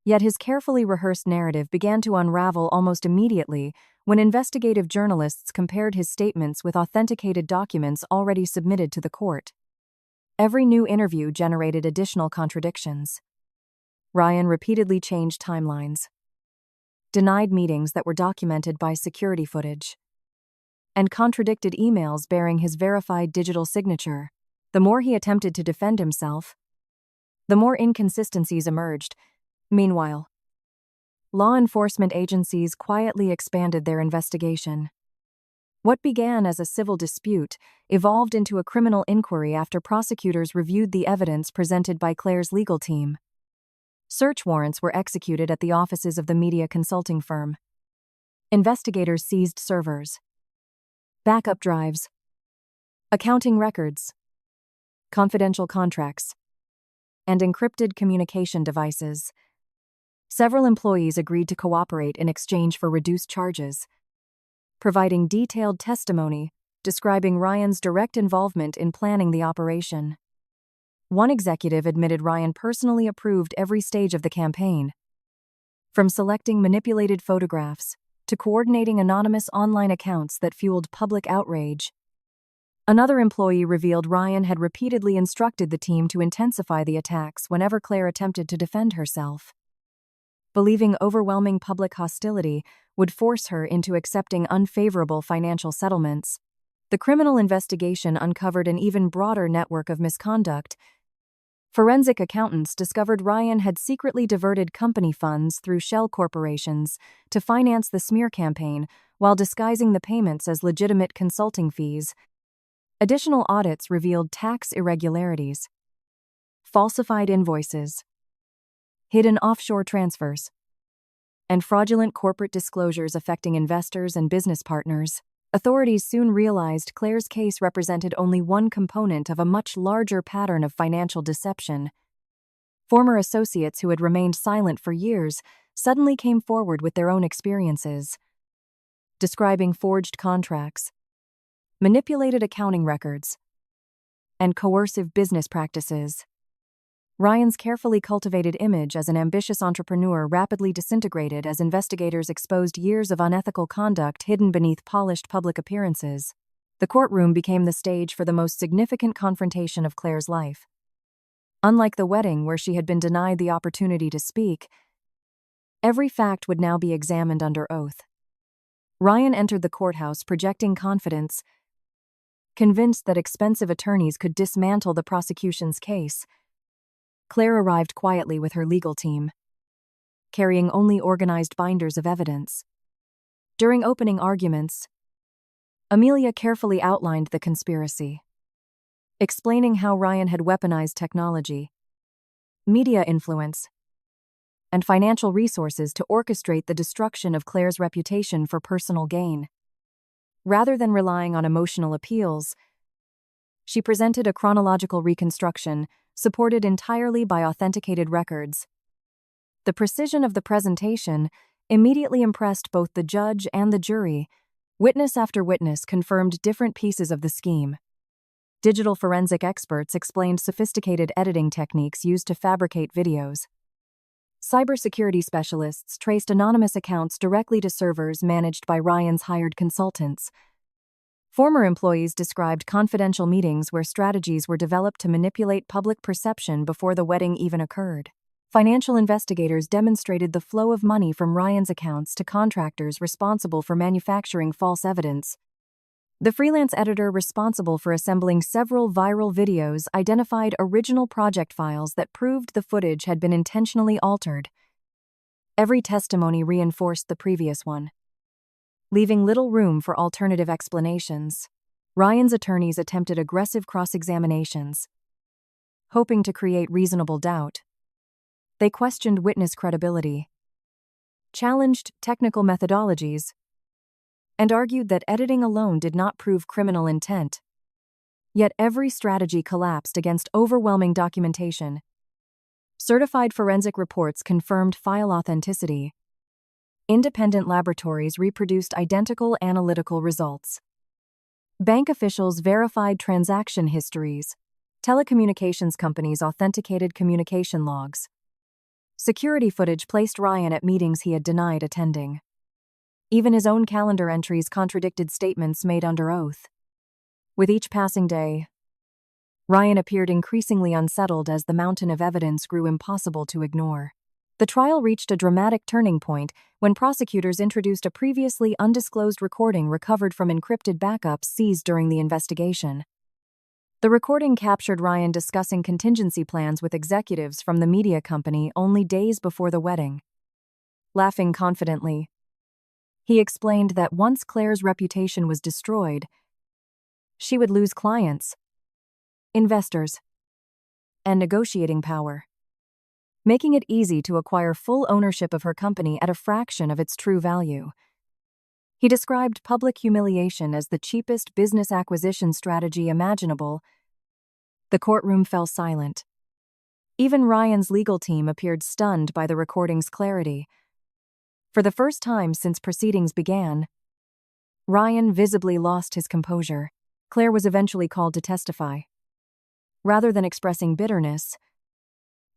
yet his carefully rehearsed narrative began to unravel almost immediately when investigative journalists compared his statements with authenticated documents already submitted to the court. Every new interview generated additional contradictions. Ryan repeatedly changed timelines, denied meetings that were documented by security footage, and contradicted emails bearing his verified digital signature. The more he attempted to defend himself, the more inconsistencies emerged. Meanwhile, law enforcement agencies quietly expanded their investigation. What began as a civil dispute evolved into a criminal inquiry after prosecutors reviewed the evidence presented by Claire's legal team. Search warrants were executed at the offices of the media consulting firm. Investigators seized servers, backup drives, accounting records, confidential contracts, and encrypted communication devices. Several employees agreed to cooperate in exchange for reduced charges, providing detailed testimony describing Ryan's direct involvement in planning the operation. One executive admitted Ryan personally approved every stage of the campaign, from selecting manipulated photographs to coordinating anonymous online accounts that fueled public outrage. Another employee revealed Ryan had repeatedly instructed the team to intensify the attacks whenever Claire attempted to defend herself. Believing overwhelming public hostility would force her into accepting unfavorable financial settlements, the criminal investigation uncovered an even broader network of misconduct. Forensic accountants discovered Ryan had secretly diverted company funds through shell corporations to finance the smear campaign while disguising the payments as legitimate consulting fees. Additional audits revealed tax irregularities, falsified invoices, hidden offshore transfers, and fraudulent corporate disclosures affecting investors and business partners. Authorities soon realized Claire's case represented only one component of a much larger pattern of financial deception. Former associates who had remained silent for years suddenly came forward with their own experiences, describing forged contracts, manipulated accounting records, and coercive business practices. Ryan's carefully cultivated image as an ambitious entrepreneur rapidly disintegrated as investigators exposed years of unethical conduct hidden beneath polished public appearances. The courtroom became the stage for the most significant confrontation of Claire's life. Unlike the wedding where she had been denied the opportunity to speak, every fact would now be examined under oath. Ryan entered the courthouse projecting confidence, convinced that expensive attorneys could dismantle the prosecution's case. Claire arrived quietly with her legal team, carrying only organized binders of evidence. During opening arguments, Amelia carefully outlined the conspiracy, explaining how Ryan had weaponized technology, media influence, and financial resources to orchestrate the destruction of Claire's reputation for personal gain. Rather than relying on emotional appeals, she presented a chronological reconstruction supported entirely by authenticated records. The precision of the presentation immediately impressed both the judge and the jury. Witness after witness confirmed different pieces of the scheme. Digital forensic experts explained sophisticated editing techniques used to fabricate videos. Cybersecurity specialists traced anonymous accounts directly to servers managed by Ryan's hired consultants. Former employees described confidential meetings where strategies were developed to manipulate public perception before the wedding even occurred. Financial investigators demonstrated the flow of money from Ryan's accounts to contractors responsible for manufacturing false evidence. The freelance editor responsible for assembling several viral videos identified original project files that proved the footage had been intentionally altered. Every testimony reinforced the previous one, leaving little room for alternative explanations. Ryan's attorneys attempted aggressive cross-examinations, hoping to create reasonable doubt. They questioned witness credibility, challenged technical methodologies, and argued that editing alone did not prove criminal intent. Yet every strategy collapsed against overwhelming documentation. Certified forensic reports confirmed file authenticity. Independent laboratories reproduced identical analytical results. Bank officials verified transaction histories. Telecommunications companies authenticated communication logs. Security footage placed Ryan at meetings he had denied attending. Even his own calendar entries contradicted statements made under oath. With each passing day, Ryan appeared increasingly unsettled as the mountain of evidence grew impossible to ignore. The trial reached a dramatic turning point when prosecutors introduced a previously undisclosed recording recovered from encrypted backups seized during the investigation. The recording captured Ryan discussing contingency plans with executives from the media company only days before the wedding. Laughing confidently, he explained that once Claire's reputation was destroyed, she would lose clients, investors, and negotiating power, making it easy to acquire full ownership of her company at a fraction of its true value. He described public humiliation as the cheapest business acquisition strategy imaginable. The courtroom fell silent. Even Ryan's legal team appeared stunned by the recording's clarity. For the first time since proceedings began, Ryan visibly lost his composure. Claire was eventually called to testify. Rather than expressing bitterness,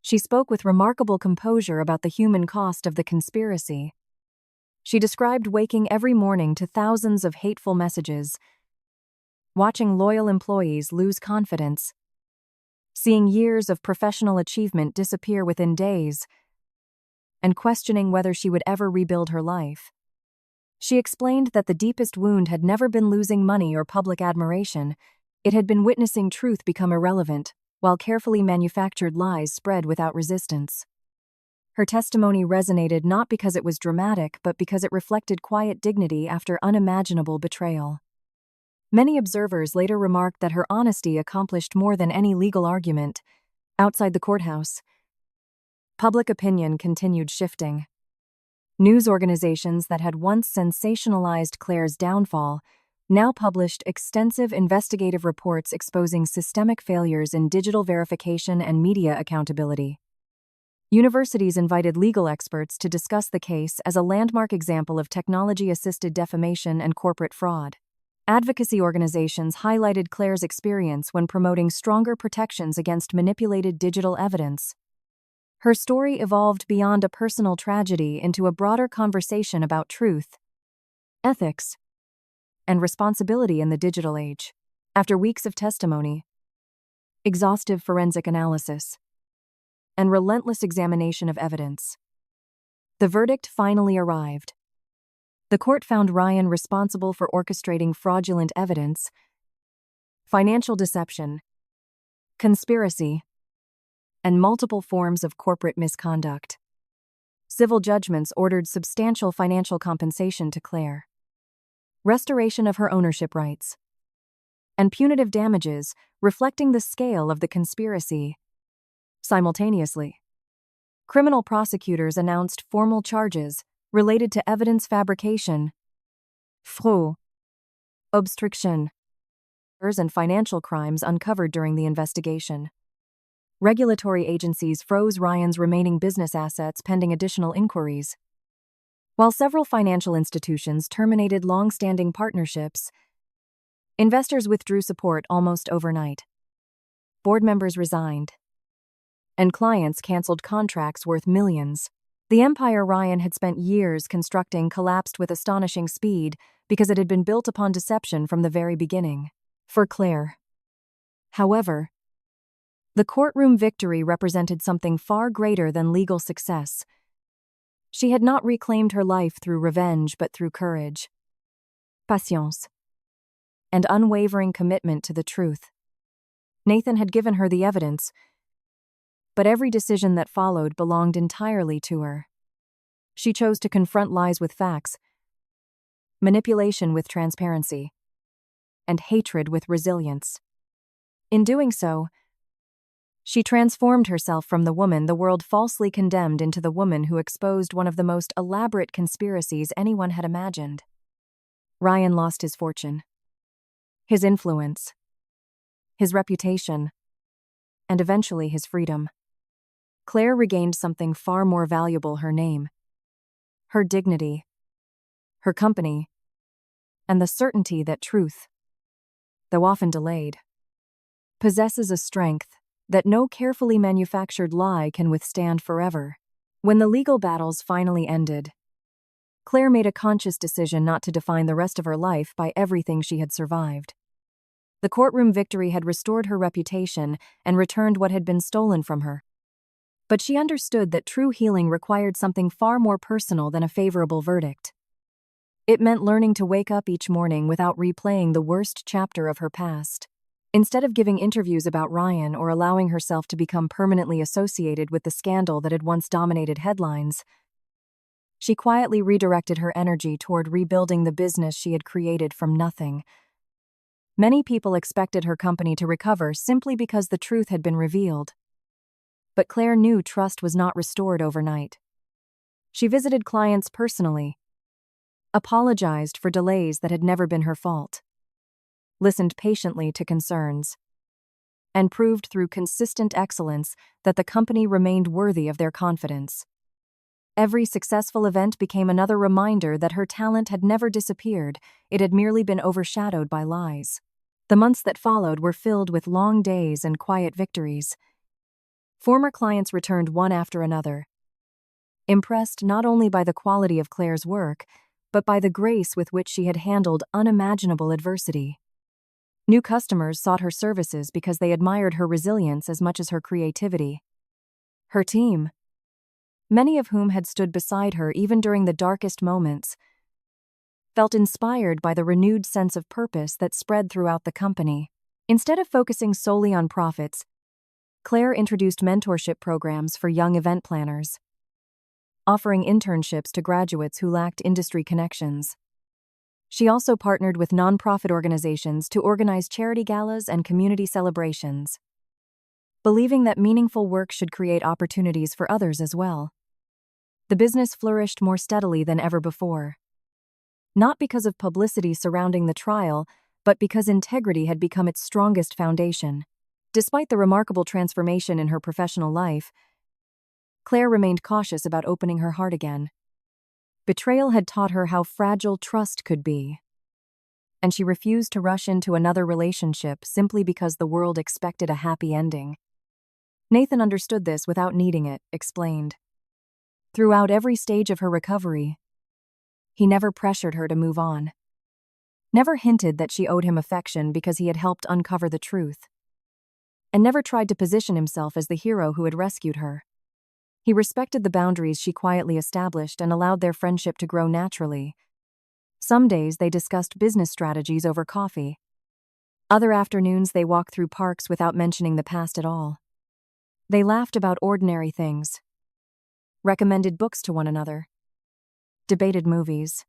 she spoke with remarkable composure about the human cost of the conspiracy. She described waking every morning to thousands of hateful messages, watching loyal employees lose confidence, seeing years of professional achievement disappear within days, and questioning whether she would ever rebuild her life. She explained that the deepest wound had never been losing money or public admiration. It had been witnessing truth become irrelevant, while carefully manufactured lies spread without resistance. Her testimony resonated not because it was dramatic, but because it reflected quiet dignity after unimaginable betrayal. Many observers later remarked that her honesty accomplished more than any legal argument. Outside the courthouse, public opinion continued shifting. News organizations that had once sensationalized Claire's downfall now published extensive investigative reports exposing systemic failures in digital verification and media accountability. Universities invited legal experts to discuss the case as a landmark example of technology-assisted defamation and corporate fraud. Advocacy organizations highlighted Claire's experience when promoting stronger protections against manipulated digital evidence. Her story evolved beyond a personal tragedy into a broader conversation about truth, ethics, and responsibility in the digital age. After weeks of testimony, exhaustive forensic analysis, and relentless examination of evidence, the verdict finally arrived. The court found Ryan responsible for orchestrating fraudulent evidence, financial deception, conspiracy, and multiple forms of corporate misconduct. Civil judgments ordered substantial financial compensation to Claire, restoration of her ownership rights, and punitive damages reflecting the scale of the conspiracy. Simultaneously, criminal prosecutors announced formal charges related to evidence fabrication, fraude, obstruction, and financial crimes uncovered during the investigation. Regulatory agencies froze Ryan's remaining business assets pending additional inquiries, while several financial institutions terminated long-standing partnerships. Investors withdrew support almost overnight. Board members resigned, and clients canceled contracts worth millions. The empire Ryan had spent years constructing collapsed with astonishing speed because it had been built upon deception from the very beginning. For Claire, however, the courtroom victory represented something far greater than legal success. She had not reclaimed her life through revenge but through courage, patience, and unwavering commitment to the truth. Nathan had given her the evidence, but every decision that followed belonged entirely to her. She chose to confront lies with facts, manipulation with transparency, and hatred with resilience. In doing so, she transformed herself from the woman the world falsely condemned into the woman who exposed one of the most elaborate conspiracies anyone had imagined. Ryan lost his fortune, his influence, his reputation, and eventually his freedom. Claire regained something far more valuable: her name, her dignity, her company, and the certainty that truth, though often delayed, possesses a strength that no carefully manufactured lie can withstand forever. When the legal battles finally ended, Claire made a conscious decision not to define the rest of her life by everything she had survived. The courtroom victory had restored her reputation and returned what had been stolen from her. But she understood that true healing required something far more personal than a favorable verdict. It meant learning to wake up each morning without replaying the worst chapter of her past. Instead of giving interviews about Ryan or allowing herself to become permanently associated with the scandal that had once dominated headlines, she quietly redirected her energy toward rebuilding the business she had created from nothing. Many people expected her company to recover simply because the truth had been revealed. But Claire knew trust was not restored overnight. She visited clients personally, apologized for delays that had never been her fault, listened patiently to concerns, and proved through consistent excellence that the company remained worthy of their confidence. Every successful event became another reminder that her talent had never disappeared, it had merely been overshadowed by lies. The months that followed were filled with long days and quiet victories. Former clients returned one after another, impressed not only by the quality of Claire's work, but by the grace with which she had handled unimaginable adversity. New customers sought her services because they admired her resilience as much as her creativity. Her team, many of whom had stood beside her even during the darkest moments, felt inspired by the renewed sense of purpose that spread throughout the company. Instead of focusing solely on profits, Claire introduced mentorship programs for young event planners, offering internships to graduates who lacked industry connections. She also partnered with nonprofit organizations to organize charity galas and community celebrations, believing that meaningful work should create opportunities for others as well. The business flourished more steadily than ever before, not because of publicity surrounding the trial, but because integrity had become its strongest foundation. Despite the remarkable transformation in her professional life, Claire remained cautious about opening her heart again. Betrayal had taught her how fragile trust could be, and she refused to rush into another relationship simply because the world expected a happy ending. Nathan understood this without needing it, explained. Throughout every stage of her recovery, he never pressured her to move on, never hinted that she owed him affection because he had helped uncover the truth, and never tried to position himself as the hero who had rescued her. He respected the boundaries she quietly established and allowed their friendship to grow naturally. Some days they discussed business strategies over coffee. Other afternoons they walked through parks without mentioning the past at all. They laughed about ordinary things, recommended books to one another, debated movies,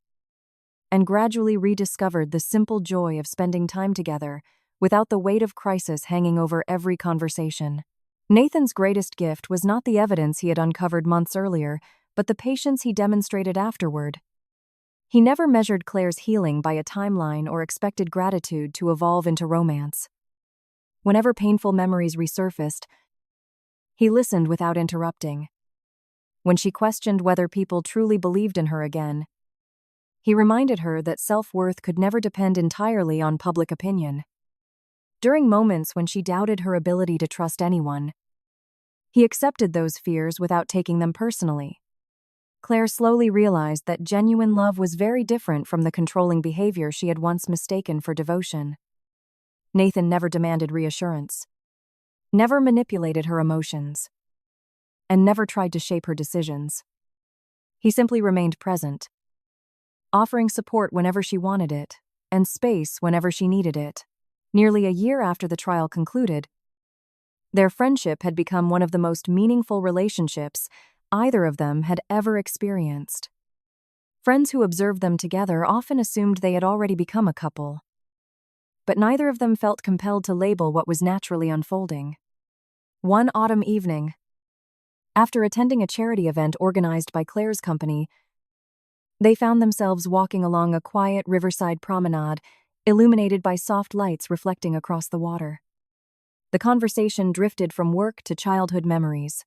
and gradually rediscovered the simple joy of spending time together without the weight of crisis hanging over every conversation. Nathan's greatest gift was not the evidence he had uncovered months earlier, but the patience he demonstrated afterward. He never measured Claire's healing by a timeline or expected gratitude to evolve into romance. Whenever painful memories resurfaced, he listened without interrupting. When she questioned whether people truly believed in her again, he reminded her that self-worth could never depend entirely on public opinion. During moments when she doubted her ability to trust anyone, he accepted those fears without taking them personally. Claire slowly realized that genuine love was very different from the controlling behavior she had once mistaken for devotion. Nathan never demanded reassurance, never manipulated her emotions, and never tried to shape her decisions. He simply remained present, offering support whenever she wanted it, and space whenever she needed it. Nearly a year after the trial concluded, their friendship had become one of the most meaningful relationships either of them had ever experienced. Friends who observed them together often assumed they had already become a couple, but neither of them felt compelled to label what was naturally unfolding. One autumn evening, after attending a charity event organized by Claire's company, they found themselves walking along a quiet riverside promenade, illuminated by soft lights reflecting across the water. The conversation drifted from work to childhood memories,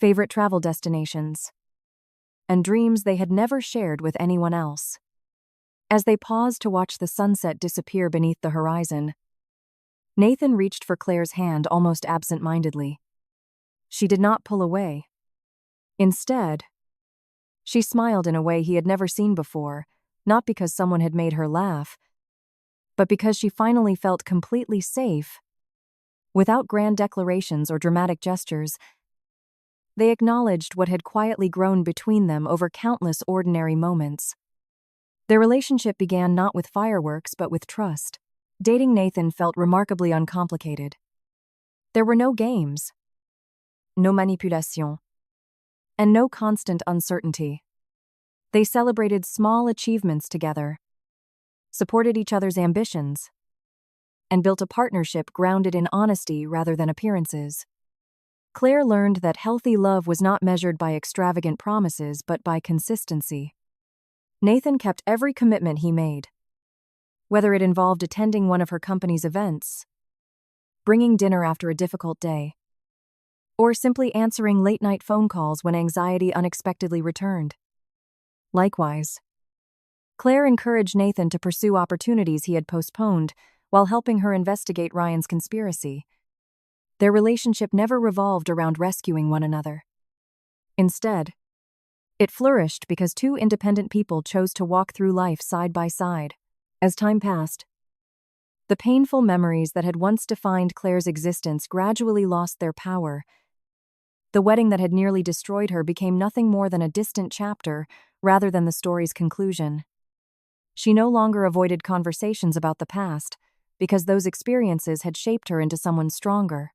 favorite travel destinations, and dreams they had never shared with anyone else. As they paused to watch the sunset disappear beneath the horizon, Nathan reached for Claire's hand almost absent-mindedly. She did not pull away. Instead, she smiled in a way he had never seen before, not because someone had made her laugh, but because she finally felt completely safe. Without grand declarations or dramatic gestures, they acknowledged what had quietly grown between them over countless ordinary moments. Their relationship began not with fireworks but with trust. Dating Nathan felt remarkably uncomplicated. There were no games, no manipulation, and no constant uncertainty. They celebrated small achievements together, supported each other's ambitions, and built a partnership grounded in honesty rather than appearances. Claire learned that healthy love was not measured by extravagant promises but by consistency. Nathan kept every commitment he made, whether it involved attending one of her company's events, bringing dinner after a difficult day, or simply answering late-night phone calls when anxiety unexpectedly returned. Likewise, Claire encouraged Nathan to pursue opportunities he had postponed, while helping her investigate Ryan's conspiracy. Their relationship never revolved around rescuing one another. Instead, it flourished because two independent people chose to walk through life side by side. As time passed, the painful memories that had once defined Claire's existence gradually lost their power. The wedding that had nearly destroyed her became nothing more than a distant chapter rather than the story's conclusion. She no longer avoided conversations about the past because those experiences had shaped her into someone stronger,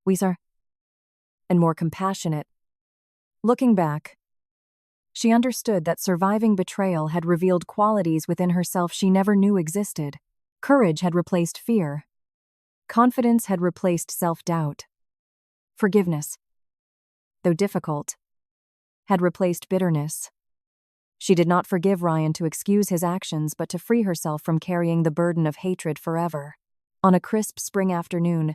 wiser, and more compassionate. Looking back, she understood that surviving betrayal had revealed qualities within herself she never knew existed. Courage had replaced fear. Confidence had replaced self-doubt. Forgiveness, though difficult, had replaced bitterness. She did not forgive Ryan to excuse his actions, but to free herself from carrying the burden of hatred forever. On a crisp spring afternoon,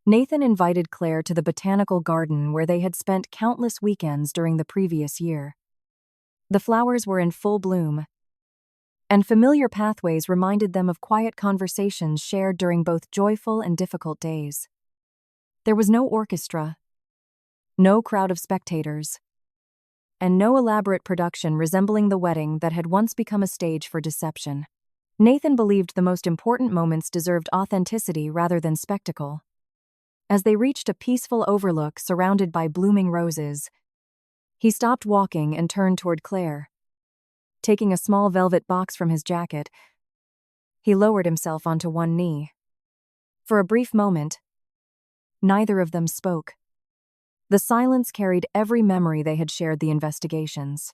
Nathan invited Claire to the botanical garden where they had spent countless weekends during the previous year. The flowers were in full bloom, and familiar pathways reminded them of quiet conversations shared during both joyful and difficult days. There was no orchestra, no crowd of spectators, and no elaborate production resembling the wedding that had once become a stage for deception. Nathan believed the most important moments deserved authenticity rather than spectacle. As they reached a peaceful overlook surrounded by blooming roses, he stopped walking and turned toward Claire. Taking a small velvet box from his jacket, he lowered himself onto one knee. For a brief moment, neither of them spoke. The silence carried every memory they had shared: the investigations,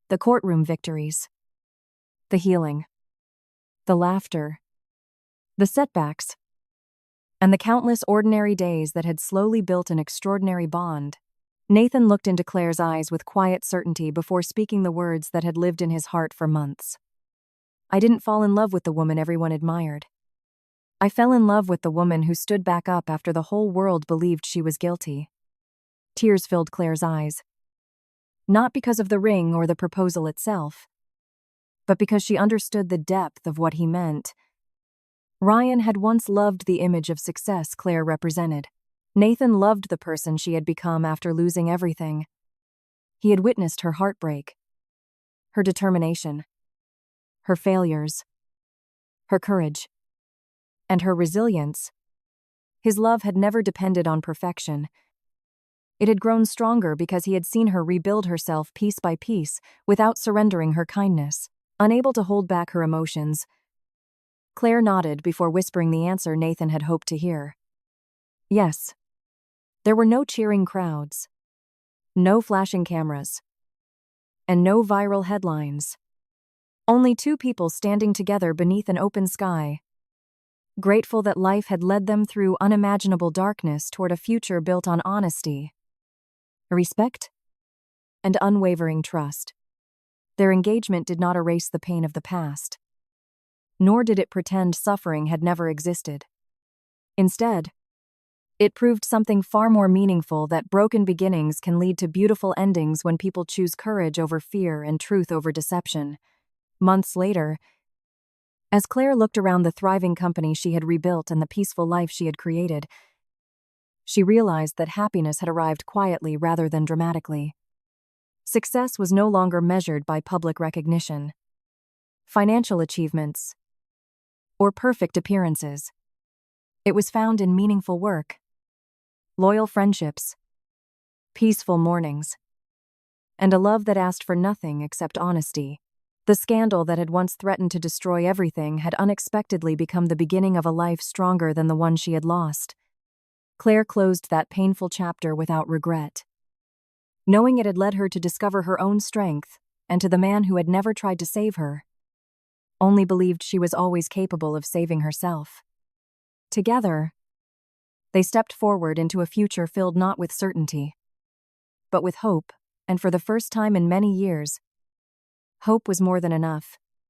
the courtroom victories, the healing, the laughter, the setbacks, and the countless ordinary days that had slowly built an extraordinary bond. Nathan looked into Claire's eyes with quiet certainty before speaking the words that had lived in his heart for months. "I didn't fall in love with the woman everyone admired. I fell in love with the woman who stood back up after the whole world believed she was guilty." Tears filled Claire's eyes, not because of the ring or the proposal itself, but because she understood the depth of what he meant. Ryan had once loved the image of success Claire represented. Nathan loved the person she had become after losing everything. He had witnessed her heartbreak, her determination, her failures, her courage, and her resilience. His love had never depended on perfection. It had grown stronger because he had seen her rebuild herself piece by piece without surrendering her kindness. Unable to hold back her emotions, Claire nodded before whispering the answer Nathan had hoped to hear. Yes. There were no cheering crowds, no flashing cameras, and no viral headlines. Only two people standing together beneath an open sky, grateful that life had led them through unimaginable darkness toward a future built on honesty, respect, and unwavering trust. Their engagement did not erase the pain of the past, nor did it pretend suffering had never existed. Instead, it proved something far more meaningful: that broken beginnings can lead to beautiful endings when people choose courage over fear and truth over deception. Months later, as Claire looked around the thriving company she had rebuilt and the peaceful life she had created, she realized that happiness had arrived quietly rather than dramatically. Success was no longer measured by public recognition, financial achievements, or perfect appearances. It was found in meaningful work, loyal friendships, peaceful mornings, and a love that asked for nothing except honesty. The scandal that had once threatened to destroy everything had unexpectedly become the beginning of a life stronger than the one she had lost. Claire closed that painful chapter without regret, knowing it had led her to discover her own strength, and to the man who had never tried to save her, only believed she was always capable of saving herself. Together, they stepped forward into a future filled not with certainty, but with hope, and for the first time in many years, hope was more than enough.